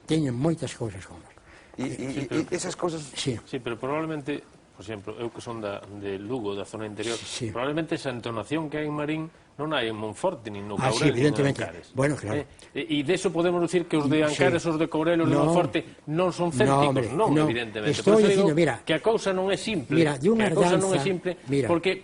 Teñen moitas cousas con nós. E esas cousas... Sí, pero probablemente, por exemplo, eu que son de Lugo, da zona interior, probablemente esa entonación que hai en Marín non hai en Monforte, nin no Courel, nin en Ancares. Bueno, claro. E deso podemos dicir que os de Ancares, os de Courel, os de Monforte non son célticos, non, evidentemente. Estou dicindo, mira, que a cousa non é simple, que a cousa non é simple, porque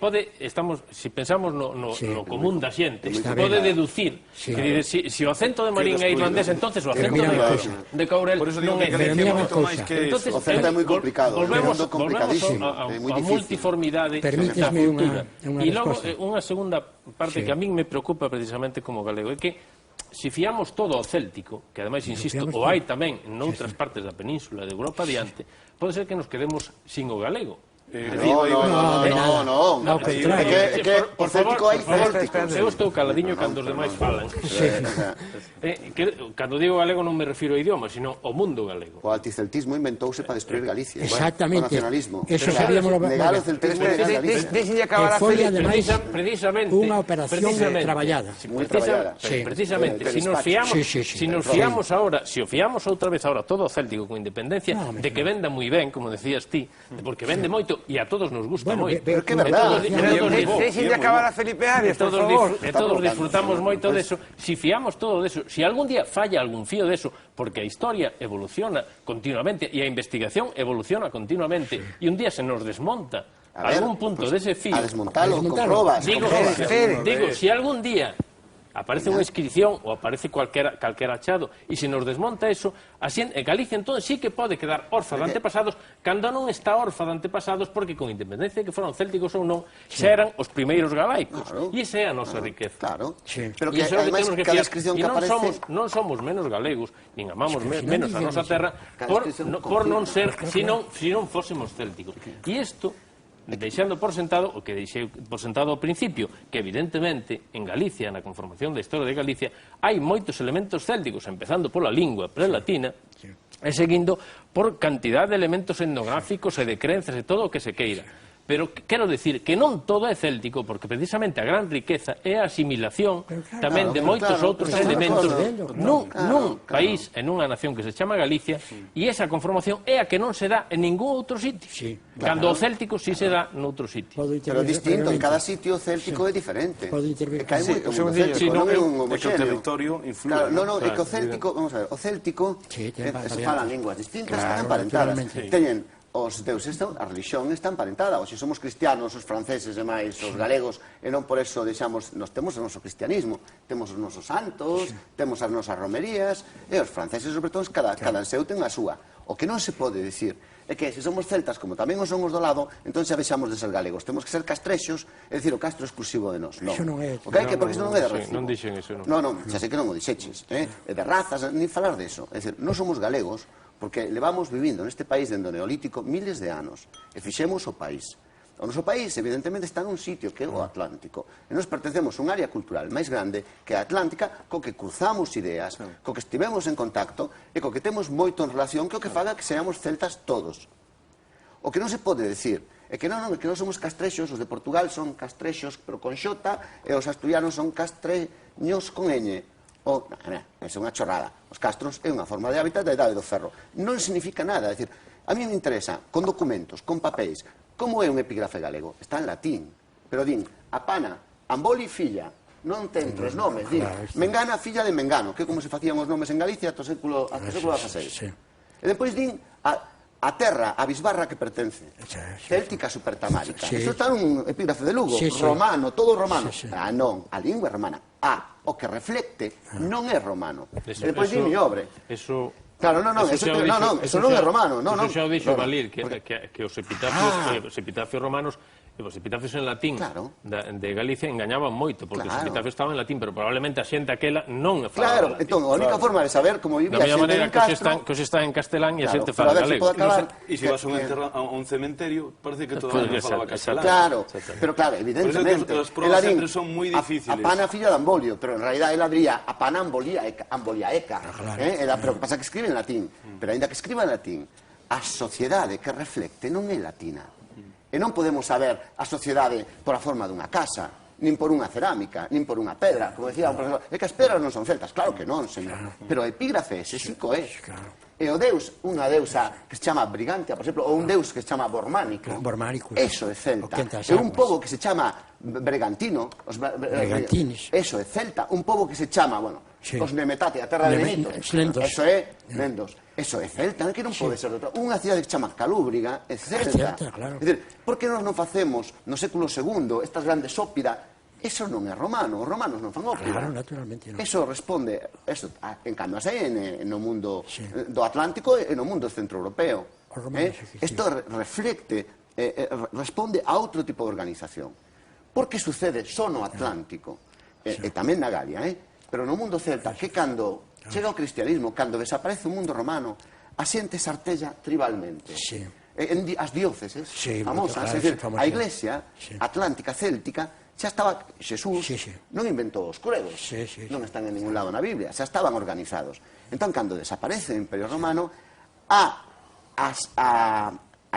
se pensamos no común da xente, pode deducir, que se o acento de Marín é irlandés, entonces o acento de Courel non é. O acento é moi complicado, volvemos a multiformidade da cultura. E logo, unha segunda parte que a min me preocupa precisamente como galego é que se fiamos todo ao céltico, que ademais, insisto, o hai tamén noutras partes da península de Europa adiante, pode ser que nos quedemos sin o galego. No, é que por céltico hai célticos. Eu estou caladiño cando os demais falan. Cando digo galego non me refiro ao idioma, sino ao mundo galego. O anticeltismo inventouse para destruir Galicia. Exactamente. O nacionalismo. Eso sabíamos negar o celtismo e negar Galicia. Deixen acabar a foi, Felipe. ademais, precisamente unha operación traballada. Precisamente, se nos fiamos ahora, se o fiamos outra vez ahora todo o céltico con independencia, de que venda moi ben, como decías ti, porque vende moito e a todos nos gusta moito. Pero que verdade. Deixen de acabar a Felipe Arias, por favor. E todos disfrutamos moito deso. Si fiamos todo deso, si algún día falla algún fío deso, porque a historia evoluciona continuamente e a investigación evoluciona continuamente, e un día se nos desmonta algún punto dese fío. A desmontalo con probas. Digo, si algún día aparece unha inscripción ou aparece calquera achado e se nos desmonta eso, Galicia entón sí que pode quedar orfa de antepasados cando non está orfa de antepasados, porque con independencia de que foron célticos ou non, xa eran os primeiros galaicos, e esa é a nosa riqueza. Claro, pero que ademais cada inscripción que aparece... Non somos menos galegos, nin amamos menos a nosa terra por non ser, se non fósemos célticos. E isto deixando por sentado o que deixei por sentado ao principio, que evidentemente en Galicia, na conformación da historia de Galicia, hai moitos elementos célticos, empezando pola lingua prelatina, e seguindo por cantidad de elementos etnográficos e de crenzas e todo o que se queira. Pero quero dicir que non todo é céltico, porque precisamente a gran riqueza é a asimilación tamén de moitos outros elementos nun país e nunha nación que se chama Galicia, e esa conformación é a que non se dá en ningún outro sitio. Cando o céltico sí se dá noutro sitio. Pero distinto, en cada sitio o céltico é diferente. Podo intervir. É que hai moito mundo céltico, non é un É que o homoxéneo. territorio influe. Non, é que o céltico, vamos a ver, o céltico Sí, se ten falan variantes. linguas distintas, Claro, están emparentadas. naturalmente. Teñen os deuses, a religión está emparentada. Os se somos cristianos, os franceses e máis, os galegos, e non por eso deixamos, nós temos o noso cristianismo, temos os nosos santos, temos as nosas romerías, e os franceses, sobre todo, cada seu ten a súa. O que non se pode dicir é que se somos celtas, como tamén os somos do lado, entón xa vexamos de ser galegos. Temos que ser castrexos, é dicir, o castro exclusivo de nós. Non. Iso non é- O que hai que, porque iso non é de recibo. Non dixen iso, non. Non, xa sei que non o dixeches, é de razas, nin falar deso. É dicir, non somos galegos, porque levamos vivindo neste país dende o Neolítico miles de anos, e fixemos o país. O noso país, evidentemente, está nun sitio que é o Atlántico. E nos pertencemos a un área cultural máis grande que a Atlántica, co que cruzamos ideas, co que estivemos en contacto e co que temos moito en relación, que o que faga que seamos celtas todos. O que non se pode decir é que non, é que non somos castrexos, os de Portugal son castrexos, pero con xota, e os asturianos son castreños con ñ. É unha chorrada. Os castros é unha forma de hábitat da Idade do Ferro. Non significa nada, é dicir, a mí me interesa, con documentos, con papéis, como é un epígrafe galego? Está en latín, pero din, a pana, amboli filla, non ten tres nomes, din, Mengana filla de Mengano, que é como se facían os nomes en Galicia ata o século XVI. Sí. E depois din, a terra, a bisbarra que pertence, céltica supertamárica. Sí. Iso está nun epígrafe de Lugo, Sí, sí. romano, todo romano. Sí, sí. Ah, non, a lingua é romana. O que reflecte non é romano. Eso- E depois eso- din obre. Eso... Claro, non, Eso xa o eso non é romano. Non, Eso xa o dixo non. Valir, que os epitafios romanos e os epitafios en latín Claro. de Galicia engañaban moito, porque os Claro. epitafios estaban en latín, pero probablemente a xente aquela non falaba Claro, latín. entón, a única forma de saber como vivía Da a mesma xente maneira en que Castro... os está en castelán e a xente Claro, fala pero a ver se galego. pode acabar... E se vas a un cementerio, parece que todo o mundo falaba castelán. Claro, Exactamente. pero claro, evidentemente... Por eso as probas ela din, sempre son moi difíciles. A pana filla de Ambolio, pero en realidad ela diría a pana ambolia eca. Pero o que pasa é que escribe en latín. Pero ainda que escriba en latín, a sociedade que reflecte non é latina. E non podemos saber a sociedade por a forma dunha casa, nin por unha cerámica, nin por unha pedra. Como decía un profesor, é que as pedras non son celtas. Claro que non, señor. Pero o epígrafe ese sí que é. E o deus, unha deusa que se chama Brigantia, por exemplo, ou un deus que se chama Bormánico. Bormánicos. Eso é celta. O quentas É un aguas. pobo que se chama Bregantino. Bregantines. Eso é celta. Un pobo que se chama, bueno, Sí. os Nemetate, a terra de Benito. Lendos. Eso é Lendos. Eso é celta, que non pode ser de outra. Unha cidade que se chama Calúbriga é celta. celta, claro. É dicir, por que nós non facemos no século II estas grandes ópera? Eso non é romano, os romanos non fan ópera. Claro, naturalmente non. Eso responde, en cambio, as hai no mundo do Atlántico e no mundo centroeuropeo. Os romanos, sí. Isto reflecte, responde a outro tipo de organización. Por que sucede só no Atlántico? E tamén na Galia, pero no mundo celta, que cando chega o cristianismo, cando desaparece o mundo romano, a xente se artella tribalmente. Sí. As dióceses Sí, famosas, claro, é dicir, sí, famosas. a iglesia atlántica, céltica, xa estaba, Xesús Sí, sí. non inventou os gregos, Sí, sí, non están en ningún lado na Biblia, xa estaban organizados. Entón, cando desaparece o Imperio Romano, a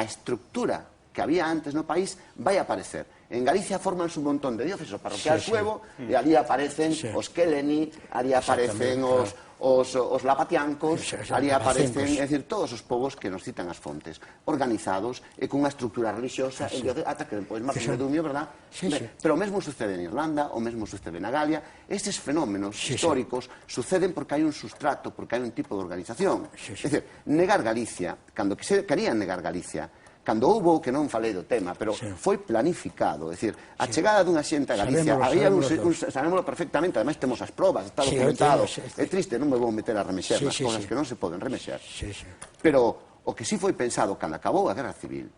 estructura que había antes no país vai aparecer. En Galicia formanse un montón de dióceses, o parroquial suevo, e ali aparecen os Keleni, ali aparecen os lapatiancos, ali aparecen, é dicir, todos os povos que nos citan as fontes, organizados e cunha estructura religiosa, ata que depois Martín de Dumio, verdad? Sí, sí. Pero o mesmo sucede en Irlanda, o mesmo sucede na Galia. Estes fenómenos históricos suceden porque hai un sustrato, porque hai un tipo de organización. É dicir, negar Galicia, cando querían negar Galicia, cando houbo, que non falei do tema, pero foi planificado, é dicir, a chegada dunha xente a Galicia, sabémoslo perfectamente, ademais temos as probas, está documentado, é triste, non me vou meter a remexer nas cosas que non se poden remexer, pero o que sí foi pensado cando acabou a Guerra Civil,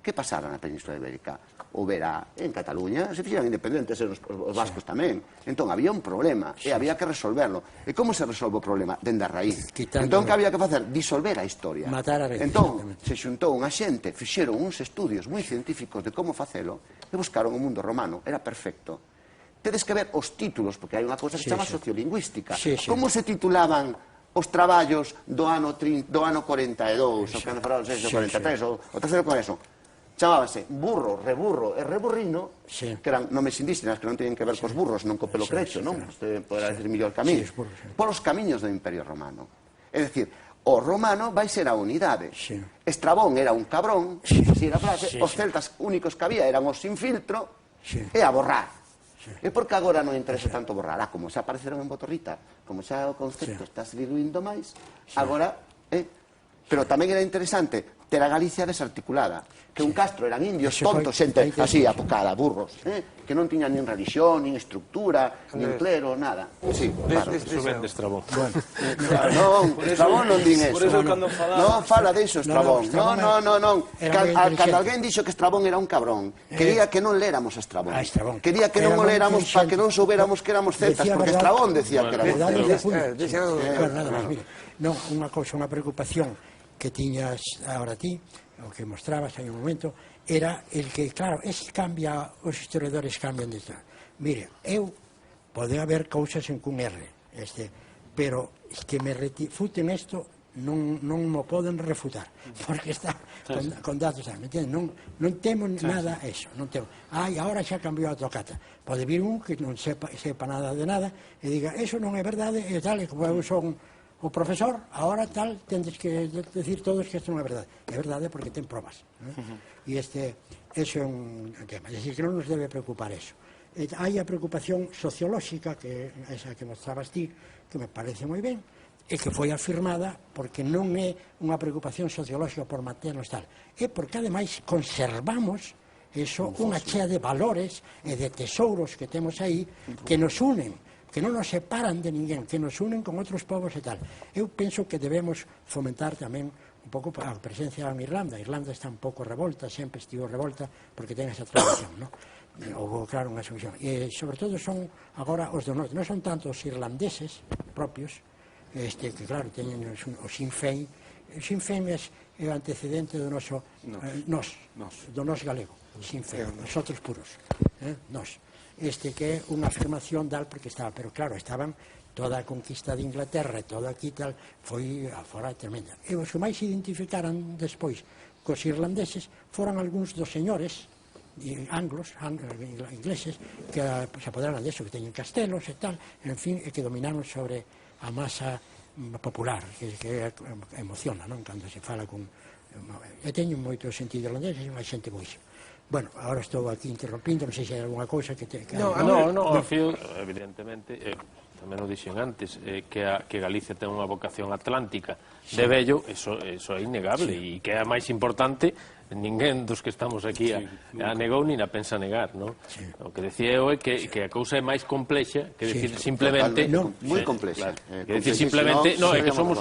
Que pasara na Península Ibérica? Houbera en Cataluña, se fixeran independentes os vascos tamén. Entón, había un problema e había que resolverlo. E como se resolve o problema? Dende a raíz. Entón, que había que facer? Disolver a historia. Matar a raíz. Entón, se xuntou unha xente, fixeron uns estudios moi científicos de como facelo e buscaron o mundo romano. Era perfecto. Tedes que ver os títulos, porque hai unha cousa que se chama sociolingüística. Como se titulaban os traballos do ano 42, ou cando foron os 43, ou o terceiro congreso? Chamábase burro, reburro e reburrino, que eran nomes indígenas que non teñen que ver cos burros, non co pelo crecho, non? Você poderá decir millor camiño. Polos camiños do Imperio Romano. É dicir, o romano vai ser a unidade. Estrabón era un cabrón, así era a frase, os celtas únicos que había eran os sin filtro e a borrar. E por que agora non interesa tanto borrar? Como xa apareceron en Botorrita, como xa o concepto está se diluindo máis, agora... Pero tamén era interesante ter a Galicia desarticulada, que un castro eran indios, tontos, xente así, apocada, burros, que non tiñan nin religión, nin estructura, nin clero, nada. Sí, claro. Eso ven de Estrabón. Non, Estrabón non din eso. Non fala de iso Estrabón. Non. Cando alguén dixo que Estrabón era un cabrón, quería que non léramos a Estrabón. Quería que non o léramos para que non soubéramos que éramos celtas, porque Estrabón decía que éramos celtas. Non, unha cousa, unha preocupación que tiñas agora ti, o que mostrabas hai un momento, era el que, claro, cambia, os historiadores cambian de tal. Mire, pode haber cousas en cun R, pero que me refuten isto non mo poden refutar, porque está con datos, me entende? Non temos nada eso, non temos. Agora xa cambiou a tocata. Pode vir un que non sepa nada de nada e diga, eso non é verdade, e tal, e como eu son o profesor, ahora tal, tendes que decir todos que isto non é verdade. É verdade porque ten probas. E eso é un tema. É dicir, que non nos debe preocupar eso. Hai a preocupación sociolóxica, que esa que mostrabas ti, que me parece moi ben, e que foi afirmada porque non é unha preocupación sociolóxica por manternos tal. É porque, ademais, conservamos unha chea de valores e de tesouros que temos aí que nos unen, que non nos separan de ninguén, que nos unen con outros povos e tal. Eu penso que debemos fomentar tamén un pouco a presencia en Irlanda. Irlanda está un pouco revolta, sempre estivo revolta, porque ten esa tradición, non? Houve, claro, unha solución. E, sobre todo, son agora os do norte. Non son tanto os irlandeses propios, que, claro, teñen o Sinn Féin. O Sinn Féin é o antecedente do noso... do nos galego. Sinn Féin, os outros puros. Nos. Que é unha afirmación tal porque estaba, pero claro, estaban toda a conquista de Inglaterra e todo aquí tal, foi afora tremenda. E os que máis se identificaran despois cos irlandeses foran algúns dos señores anglos, ingleses, que se apoderaron deso, que teñen castelos e tal, en fin, e que dominaron sobre a masa popular, que emociona, non? Cando se fala con... E teñen moito sentido irlandés, e unha xente boísima. Bueno, agora estou aquí interrompindo, non sei se hai alguna cousa que... No, evidentemente, tamén o dixen antes, que Galicia ten unha vocación atlántica de vello, eso é innegable, e que é a máis importante, ninguén dos que estamos aquí a negou ni a pensa negar, non? O que decía eu é que a cousa é máis complexa que decir simplemente... Moi complexa. Que decir simplemente, é que somos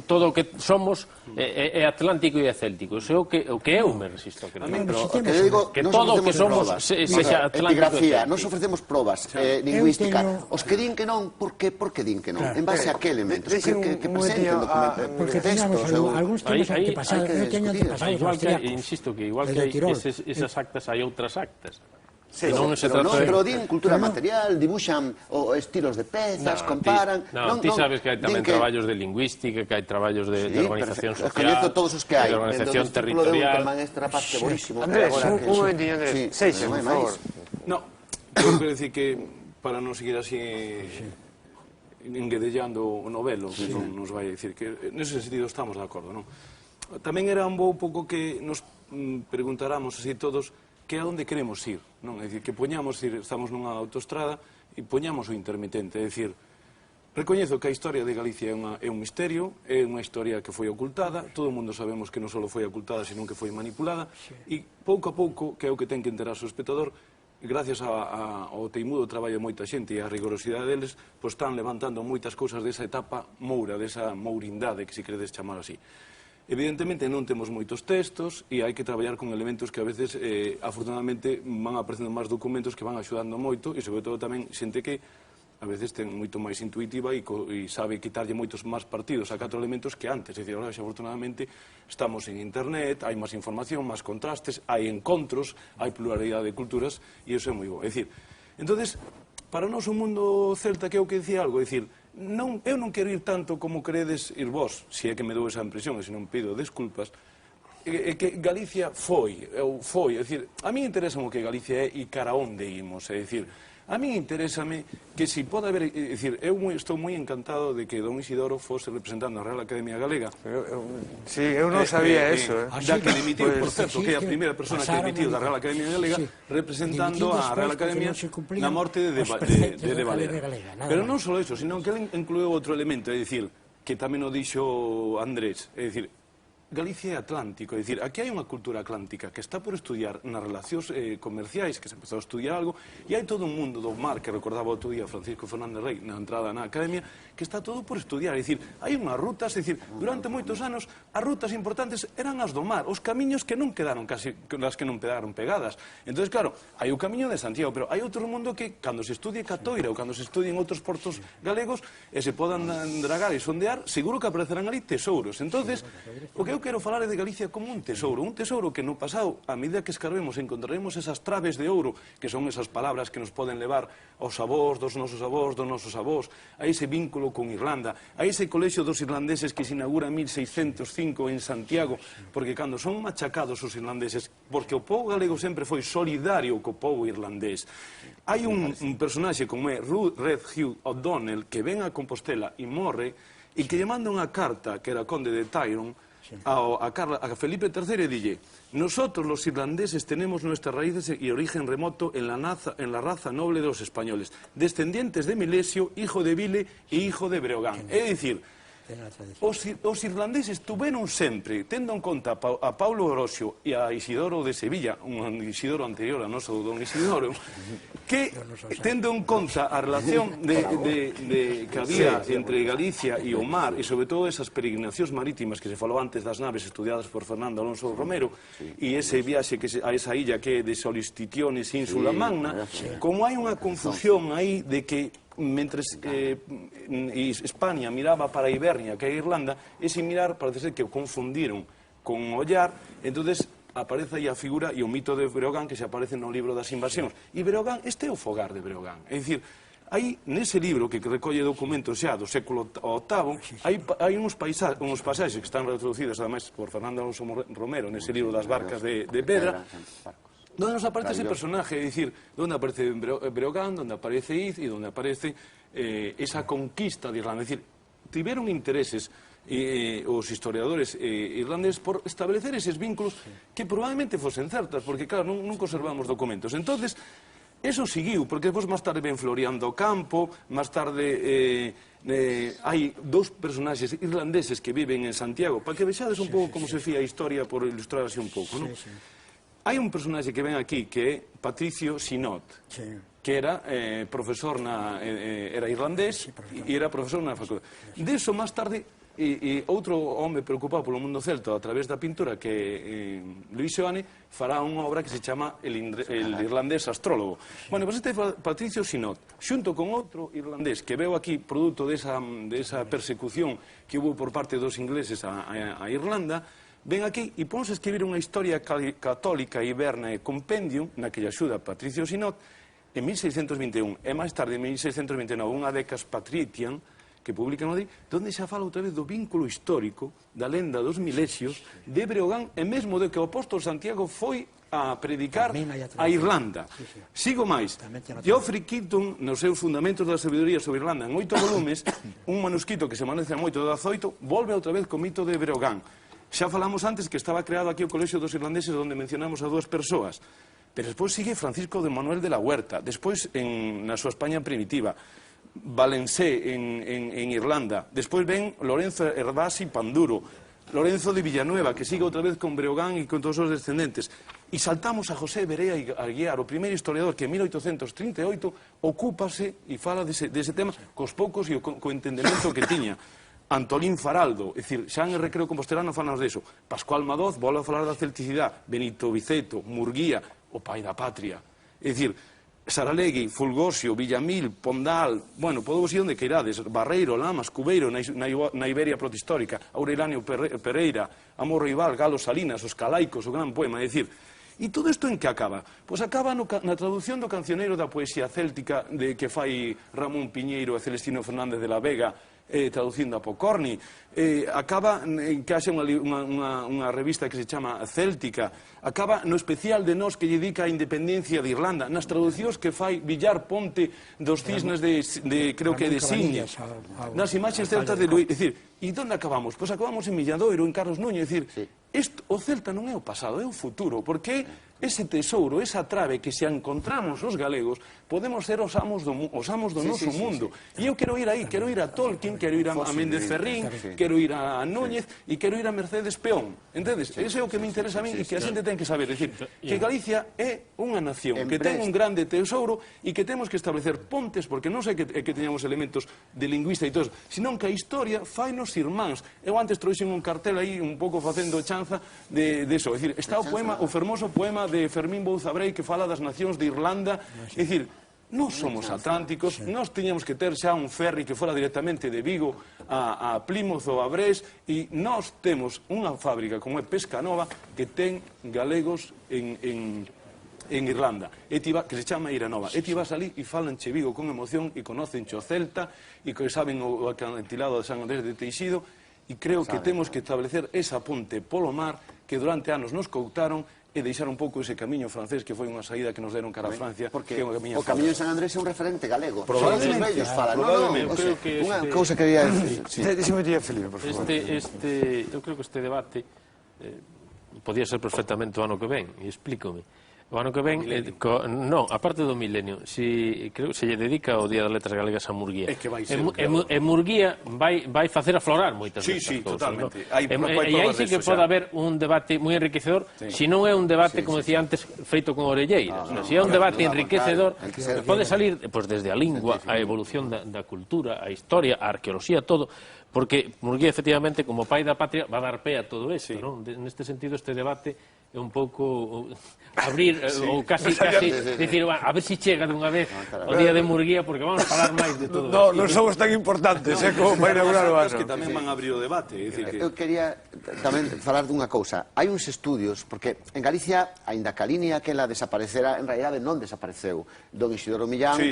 todo o que somos é atlántico e é céltico. Iso é o que eu me resisto a creer. Que todo o que somos sexa atlántico e céltico. Nos ofrecemos probas lingüísticas. Os que din que non, por que din que non? En base a que elementos? Que presenten documentos. Porque teñamos algúns temas antepasados. Eu teño antepasados austriacos. Insisto que igual que hai esas actas, hai outras actas. Pero din cultura material, dibuixan estilos de pezas, comparan... Non, ti sabes que hai tamén traballos de lingüística, que hai traballos de organización social, coñezo todos os que hai, de organización territorial... Andrés, un momentinho, Andrés, seixe, por favor. No, quero dicir que, para non seguir así enguedellando o novelo, que non nos vai a dicir, que nese sentido estamos de acordo, non? Tamén era un pouco que nos preguntáramos así todos que a onde queremos ir, non? É dicir, que poñamos, estamos nunha autoestrada e poñamos o intermitente, é dicir, recoñezo que a historia de Galicia é un misterio, é unha historia que foi ocultada, todo o mundo sabemos que non só foi ocultada, senón que foi manipulada, e pouco a pouco, que é o que ten que enterarse o espectador, gracias ao teimudo traballo de moita xente e a rigorosidade deles, pois están levantando moitas cousas desa etapa moura, desa mourindade, que se queredes chamar así. Evidentemente non temos moitos textos e hai que traballar con elementos que a veces, afortunadamente, van aparecendo máis documentos que van axudando moito e, sobre todo, tamén xente que a veces ten moito máis intuitiva e sabe quitarlle moitos máis partidos a 4 elementos que antes. É dicir, ahora, afortunadamente, estamos en internet, hai máis información, máis contrastes, hai encontros, hai pluralidade de culturas e iso é moi bo. É dicir, entonces, para o noso mundo celta, que é o que dicía algo, é dicir, eu non quero ir tanto como queredes ir vós, se é que me dou esa impresión, e se non pido desculpas, que Galicia foi, é dicir, a mí interesa o que Galicia é e cara onde imos, é dicir, a mí interésame que si pode haber, é dicir, eu estou moi encantado de que don Isidoro fose representando a Real Academia Galega. Sí, eu non sabía eso, Da que dimitiu, por certo, que é a primeira persona que dimitiu da Real Academia Galega representando a Real Academia na morte de Valera. Pero non só iso, sino que ele incluiu outro elemento, é dicir, que tamén o dixo Andrés, é dicir, Galicia é atlántico, é dicir, aquí hai unha cultura atlántica que está por estudiar nas relacións comerciais, que se empezou a estudiar algo, e hai todo un mundo do mar, que recordaba outro día Francisco Fernández Rey na entrada na Academia, que está todo por estudiar, é dicir, hai unhas rutas, é dicir, durante moitos anos as rutas importantes eran as do mar, os camiños que non quedaron casi, as que non quedaron pegadas. Entón, claro, hai o camiño de Santiago, pero hai outro mundo que, cando se estudie Catoira ou cando se estudien outros portos galegos e se podan dragar e sondear, seguro que aparecerán ali tesouros. Entonces, o que eu quero falar é de Galicia como un tesouro que no pasado, a medida que escarbemos, encontraremos esas traves de ouro, que son esas palabras que nos poden levar aos avós, dos nosos avós, a ese vínculo con Irlanda, a ese colexio dos irlandeses que se inaugura en 1605 en Santiago, porque cando son machacados os irlandeses, porque o povo galego sempre foi solidario co povo irlandés. Hai un personaxe como é Red Hugh O'Donnell que ven a Compostela e morre, e que lle manda unha carta, que era conde de Tyrone, a Felipe III y dille: nosotros los irlandeses tenemos nuestras raíces y origen remoto en la raza noble de los españoles, descendientes de Milesio, hijo de Vile e hijo de Breogán. É dicir, os irlandeses tuveron sempre, tendo en conta a Paulo Orosio e a Isidoro de Sevilla, un Isidoro anterior a noso don Isidoro, que tendo en conta a relación que había entre Galicia e o mar, e sobre todo esas peregrinacións marítimas que se falou antes das naves estudiadas por Fernando Alonso Romero, e ese viaxe a esa illa que é de Solstitiones Ínsula Magna, como hai unha confusión aí de que mentres España miraba para Ibernia, que é Irlanda, ese mirar parece ser que o confundiron con ollar, entonces aparece aí a figura e o mito de Breogán que se aparece no libro das invasións. E Breogán, este é o fogar de Breogán. É dicir, aí nese libro que recolle documentos xa do século VIII, hai uns pasaxes que están retraducidos ademais por Fernando Alonso Romero nese libro das barcas de pedra, donde nos aparece ese personaje, é dicir, donde aparece Breogán, donde aparece Iz e donde aparece esa conquista de Irlanda. É dicir, tiveron intereses os historiadores irlandeses por establecer eses vínculos que probablemente fosen certas, porque, claro, non conservamos documentos. Entonces, eso seguiu, porque despois máis tarde ven Floriando Campo, máis tarde hai dous personaxes irlandeses que viven en Santiago, para que vexades un pouco como se fía a historia, por ilustrar así un pouco, non? Hai un personaxe que ven aquí que é Patricio Sinot, que era profesor era irlandés e era profesor na facultade. Deso, máis tarde, e outro home preocupado polo mundo celta a través da pintura, que Luis Seoane, fará unha obra que se chama El irlandés astrólogo. Bueno, pues este Patricio Sinot, xunto con outro irlandés que veo aquí produto desa persecución que hubo por parte dos ingleses a Irlanda, ven aquí e ponse a escribir unha historia católica iberna e compendium na que lle axuda Patricio Sinot en 1621 e máis tarde en 1629 unha Decas Patrician que publican ali, donde xa fala outra vez do vínculo histórico da lenda dos Milesios de Breogán e mesmo de que o apóstolo Santiago foi a predicar a Irlanda. Sigo máis. Geoffrey Keaton, nos seus Fundamentos da Sabiduría sobre Irlanda, en 8 volumes, un manuscrito que se amanece a moito do 18, volve outra vez co mito de Breogán. Xa falamos antes que estaba creado aquí o Colexio dos Irlandeses, onde mencionamos a dúas persoas. Pero despois sigue Francisco de Manuel de la Huerta, despois na súa España primitiva, Valencé en Irlanda, despois ven Lorenzo Herbasi Panduro, Lorenzo de Villanueva, que sigue outra vez con Breogán e con todos os descendentes. E saltamos a José Berea Aguiar, o primeiro historiador que en 1838 ocúpase e fala dese tema cos poucos e co entendemento que tiña. Antolín Faraldo, é dicir, xa en el Recreo Compostelano falamos deso, Pascual Madoz volve a falar da celticidade, Benito Viceto, Murguía, o pai da patria, é dicir, Saralegui, Fulgosio, Villamil, Pondal, bueno, podemos ir onde queirades, Barreiro, Lamas, Cubeiro, na Iberia protohistórica, Aureliano Pereira, Amor Rival, Galo Salinas, os Calaicos, o gran poema, é dicir, e todo isto en que acaba? Pois acaba na traducción do cancioneiro da poesía céltica de que fai Ramón Piñeiro e Celestino Fernández de la Vega, traducindo a Pocorni, acaba en que haxe unha revista que se chama Céltica, acaba no especial de Nós que lle dedica a independencia de Irlanda, nas traducións que fai Villar Ponte dos cisnes de creo que de Siñas, nas imaxes celtas de Luís, é dicir, e onde acabamos? Pois acabamos en Milladoiro, en Carlos Núñez, é dicir, o Celta non é o pasado, é o futuro, porque ese tesouro, esa trave que se encontramos os galegos, podemos ser os amos do noso mundo. E eu quero ir aí, quero ir a Tolkien, quero ir a Méndez Ferrín, quero ir a Núñez e quero ir a Mercedes Peón. Entendes? Ese é o que me interesa a mí e que a xente ten que saber. É dicir, que Galicia é unha nación que ten un grande tesouro e que temos que establecer pontes, porque non sei que teñamos elementos de lingüista e todo, senón que a historia fainos irmáns. Eu antes trouxen un cartel aí un pouco facendo chanza de eso. É dicir, está o poema, o fermoso poema de Fermín Bouzabrei que fala das nacións de Irlanda. É dicir, nós somos atlánticos, nós tiñamos que ter xa un ferry que fora directamente de Vigo a Plymouth ou a Brest, e nós temos unha fábrica como é Pescanova que ten galegos en Irlanda, que se chama Iranova. E ti vas ali e falanche Vigo con emoción e conocenche o Celta e que saben o acantilado de San Andrés de Teixido, e creo que temos que establecer esa ponte polo mar que durante anos nos coutaron e deixar un pouco ese camiño francés que foi unha saída que nos deron cara a Francia, porque que é unha camiña o camiño de San Andrés é un referente galego. Probablemente, Unha cousa que quería decir. Díxeme, Felipe, por favor. Eu creo que este debate podía ser perfectamente o ano que ven, e explícome. O ano que ven, non, aparte do milenio, creo que se lle dedica o Día das Letras Galegas a Murguía. E Murguía vai facer aflorar moitas destas cousas. Totalmente. E aí sí que pode haber un debate moi enriquecedor, se non é un debate, como decía antes, feito con orelleiras. Se é un debate enriquecedor, pode salir desde a lingua, a evolución da cultura, a historia, a arqueoloxía, todo, porque Murguía, efectivamente, como pai da patria, va a dar pé a todo isto. Neste sentido, este debate é un pouco abrir ou casi dicir, a ver se chega dunha vez o Día de Murguía, porque vamos a falar máis de todo. Non somos tan importantes como para inaugurar o ano. Que tamén van a abrir o debate. Eu quería tamén falar dunha cousa. Hai uns estudios, porque en Galicia, aínda que a línea aquela desaparecera, en realidade non desapareceu. Don Isidoro Millán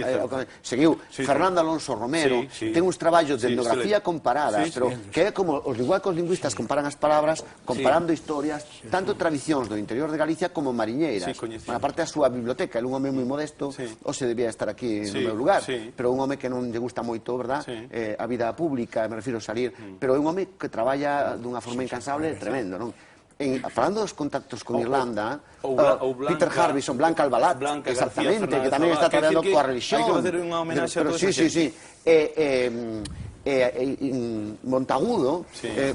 seguiu. Fernando Alonso Romero ten uns traballos de etnografía comparadas, pero que é como, igual que os lingüistas comparan as palabras, comparando historias, tanto tradicións do interior de Galicia como mariñeiras. Aparte a súa biblioteca, é un home moi modesto, ou se debía estar aquí no meu lugar, pero un home que non lle gusta moito, verdad, a vida pública, me refiro a salir, pero é un home que traballa dunha forma incansable tremendo, non? Falando dos contactos con Irlanda, Peter Harbison, Blanca Albalat, exactamente, que tamén está traballando coa religión. Hai que facer unha homenaxe a toda esa xente. Montagudo,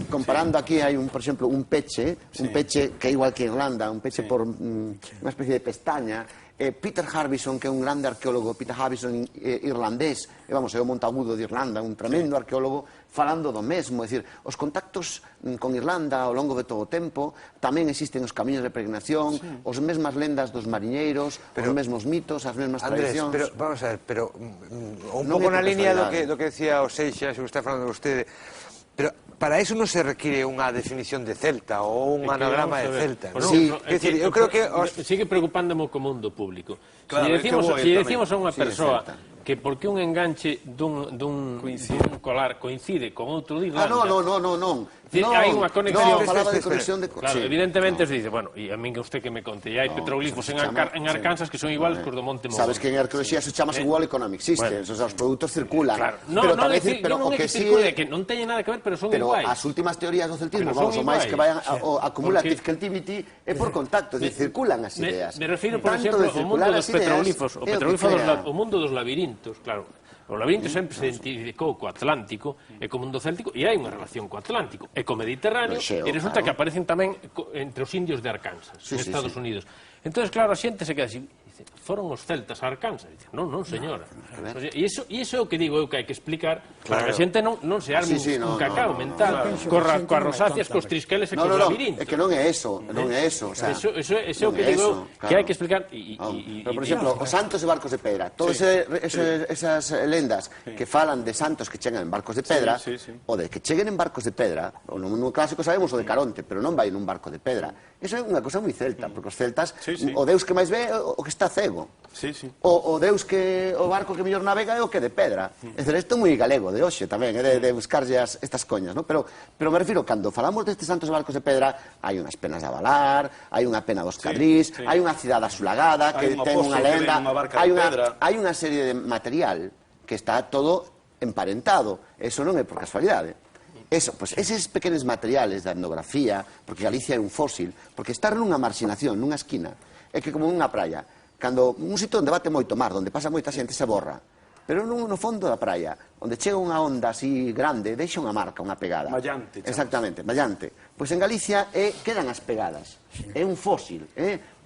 comparando aquí hai, por exemplo, un peche que é igual que Irlanda, un peche por unha especie de pestaña. Peter Harbison, que é un grande arqueólogo, Peter Harbison irlandés, é o Montagudo de Irlanda, un tremendo arqueólogo, falando do mesmo, é dicir, os contactos con Irlanda ao longo de todo o tempo, tamén existen os camiños de peregrinación, os mesmas lendas dos mariñeiros, os mesmos mitos, as mesmas tradicións. Andrés, vamos a ver, pero un pouco na línea do que decía o Seixas, o que está falando vostede, pero para eso non se require unha definición de celta ou un anagrama de celta. Eu creo que sigue preocupándome o mundo público. Se decimos a unha persoa que porque un enganche dun colar coincide con outro de Irlanda... Non. Hai unha conexión... Non, falaba de conexión de... Claro, evidentemente se dice, bueno, e a min que usted que me conte, hai petroglifos en Arkansas que son iguales que os do Monte Mogollón. Sabes que en arqueoloxía se chama World Economic System, os produtos circulan. Pero non é que circule, que non teñen nada que ver, pero son iguais. Pero as últimas teorías do celtismo, o máis que vayan o accumulative activity é por contacto, circulan as ideas. Me refiro, por exemplo, ao mundo dos petroglifos, o mundo dos labirintos, claro. O labirinto sempre se identificou co Atlántico e co mundo céltico, e hai unha relación co Atlántico e co Mediterráneo, e resulta que aparecen tamén entre os indios de Arkansas, en Estados Unidos. Entón, claro, a xente se queda así, foron os celtas a Arkansas. Non, señora. E iso é o que digo eu que hai que explicar para que a xente non se arme un cacao mental coas rosáceas, cos trisqueles e cos labirintos. É que non é eso, non é eso. Iso é o que digo eu que hai que explicar. Por exemplo, os santos e barcos de pedra, todas esas lendas que falan de santos que chegan en barcos de pedra, o de que cheguen en barcos de pedra, o no mundo clásico sabemos o de Caronte, pero non vai nun barco de pedra. Iso é unha cosa moi celta, porque os celtas, o deus que máis ve é o que está cego. O deus que o barco que mellor navega é o que é de pedra. É dicir, isto é moi galego de hoxe tamén, é de buscarlle estas coñas, non? Pero me refiro, cando falamos destes santos e barcos de pedra, hai unhas penas de Avalar, hai unha pena dos Cadrís, hai unha cidade asulagada que ten unha lenda, hai unha serie de material que está todo emparentado. Eso non é por casualidade. Eso, pues, eses pequenos materiales da etnografía, porque Galicia é un fósil, porque estar nunha marxinación, nunha esquina, é que como nunha praia, cando un sitio onde bate moito mar, onde pasa moita xente, se borra, pero no fondo da praia, onde chega unha onda así grande, deixa unha marca, unha pegada. Mallante. Exactamente, mallante. Pois en Galicia quedan as pegadas, é un fósil,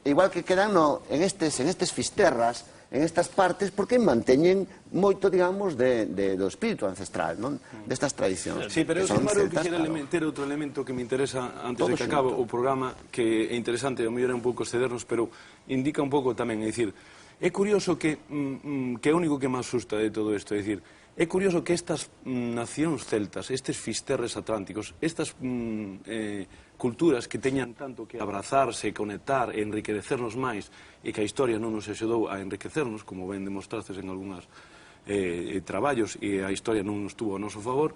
igual que quedan en estes fisterras, en estas partes, porque manteñen moito, digamos, do espírito ancestral, non? Destas tradicións. Sí, pero eu, sin embargo, quixera meter outro elemento que me interesa antes de que acabe o programa, que é interesante, ao mellor é un pouco excedernos, pero indica un pouco tamén, é dicir, é curioso que é o único que me asusta de todo isto, é dicir, é curioso que estas nacións celtas, estes fisterres atlánticos, estas culturas que teñan tanto que abrazarse, conectar, enriquecernos máis, e que a historia non nos axudou a enriquecernos, como ben demostrastes en algunhas traballos, e a historia non nos tuvo a noso favor,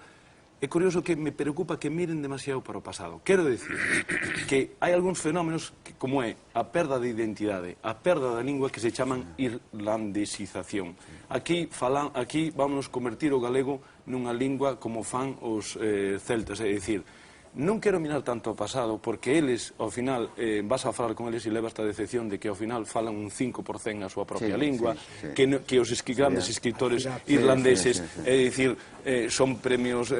é curioso que me preocupa que miren demasiado para o pasado. Quero dicir que hai algúns fenómenos como é a perda de identidade, a perda da lingua que se chaman irlandesización. Aquí vamos convertir o galego nunha lingua como fan os celtas, é dicir, non quero mirar tanto ao pasado, porque eles, ao final, vas a falar con eles e levas esta decepción de que ao final falan un 5% a súa propia lingua, que os grandes escritores irlandeses, é dicir, son premios,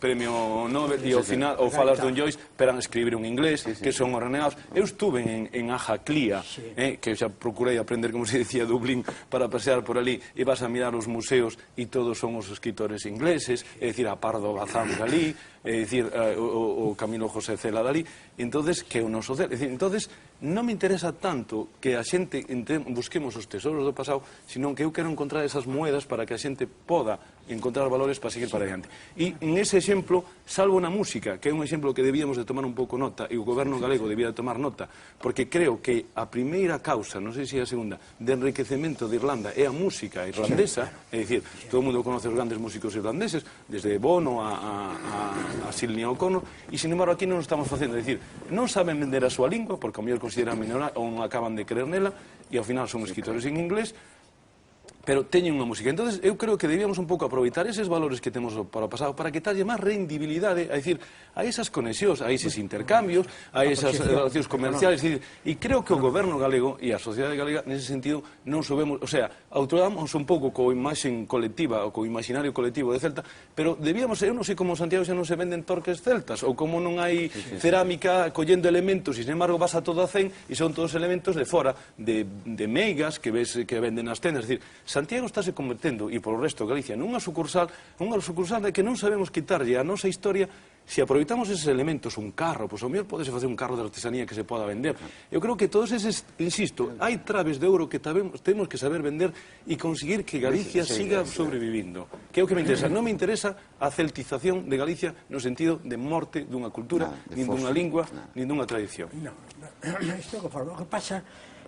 premio Nobel, e ao final, ou falas dun Joyce, pero han escribir un inglés, que son os renegados. Eu estuve en Ajaclía, que xa procurei aprender, como se decía, Dublín, para pasear por ali, e vas a mirar os museos, e todos son os escritores ingleses, é dicir, a Pardo Bazán Galí, é dicir, o Camilo José Cela Dalí, entonces que o noso é dicir, entonces non me interesa tanto que a xente busquemos os tesoros do pasado, sino que eu quero encontrar esas moedas para que a xente poda encontrar valores para seguir para adiante. E en ese exemplo, salvo na música, que é un exemplo que debíamos de tomar un pouco nota, e o goberno galego debía de tomar nota, porque creo que a primeira causa, non sei se é a segunda, de enriquecemento de Irlanda é a música irlandesa, é dicir, todo o mundo conoce os grandes músicos irlandeses, desde Bono a Sinéad O'Connor, e sin embargo aquí non o estamos facendo, é dicir, non saben vender a súa lingua, porque ao mellor consideran minorar ou non acaban de creer nela, e ao final son escritores en inglés, pero teñen unha música. Entonces, eu creo que debíamos un pouco aproveitar eses valores que temos para o pasado para que talle máis rendibilidade, a dicir, a esas conexións, a eses intercambios, a esas relacións comerciales, e creo que o goberno galego e a sociedade galega, nese sentido, non subemos, o sea, autodamos un pouco co imaxen colectiva, ou co imaginario colectivo de Celta, pero debíamos, eu non sei como Santiago xa non se venden torques celtas, ou como non hai cerámica collendo elementos, e sin embargo vas a todo a 100, e son todos elementos de fora, de meigas que ves que venden nas tendas, é dicir, Santiago estáse convertendo, e polo resto Galicia, nunha sucursal de que non sabemos quitarlle a nosa historia. Se aproveitamos eses elementos, un carro, pois ao mellor podese facer un carro de artesanía que se poda vender. Eu creo que todos eses, insisto, hai traves de ouro que temos que saber vender e conseguir que Galicia siga sobrevivindo. Que é o que me interesa. Non me interesa a celtización de Galicia no sentido de morte dunha cultura, nin dunha lingua, nin dunha tradición. Non, estou conforme. O que pasa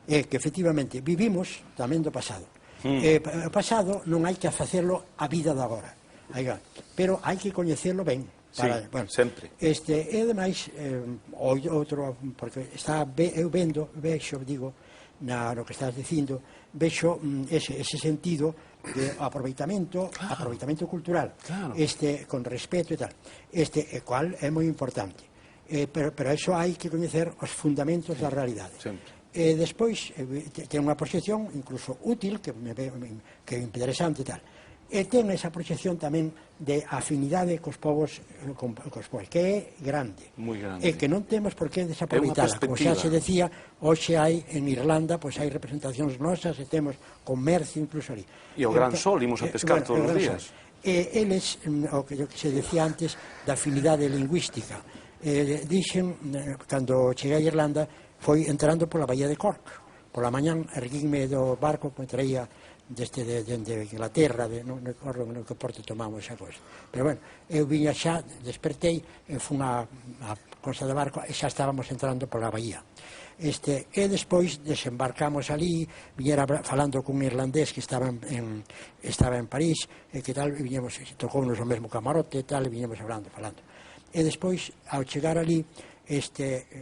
é que efectivamente vivimos tamén do pasado. O pasado non hai que facerlo a vida de agora, pero hai que coñecerlo ben. Sempre. E ademais, outro, porque eu vexo, digo, no que estás dicindo, vexo ese sentido de aproveitamento cultural, con respeto e tal, cual é moi importante. Pero eso hai que coñecer os fundamentos da realidade. Despois ten unha proxección incluso útil, que é interesante e tal. e ten esa proxección tamén de afinidade cos povos, que é grande. Moi grande. E que non temos por que desaproveitala. Como xa se decía, hoxe hai en Irlanda, pois hai representacións nosas e temos comercio incluso ali. E o gran sol, imos a pescar todos os días. Eles, o que se decía antes da afinidade lingüística, dixen, cando cheguei a Irlanda, foi entrando pola Bahía de Cork. Pola mañán erguínme do barco que me traía desde Inglaterra, non recordo no que porto tomamos esa cosa. Pero bueno, eu viña xa, despertei, fui a Costa de Barco e xa estábamos entrando pola bahía. E despois desembarcamos ali, viñera falando cun irlandés que estaba en París, e que tal, tocounos o mesmo camarote e tal, e viñemos falando. E despois, ao chegar ali,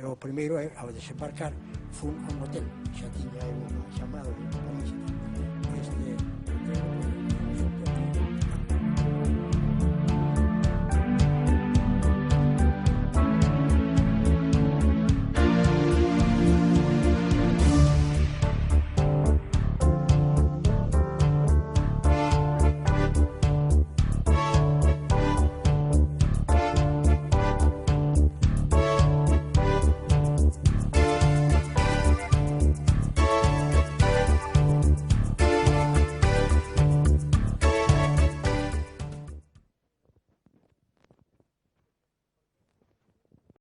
o primeiro, ao desembarcar, fui a un hotel, xa tiña un chamado de París,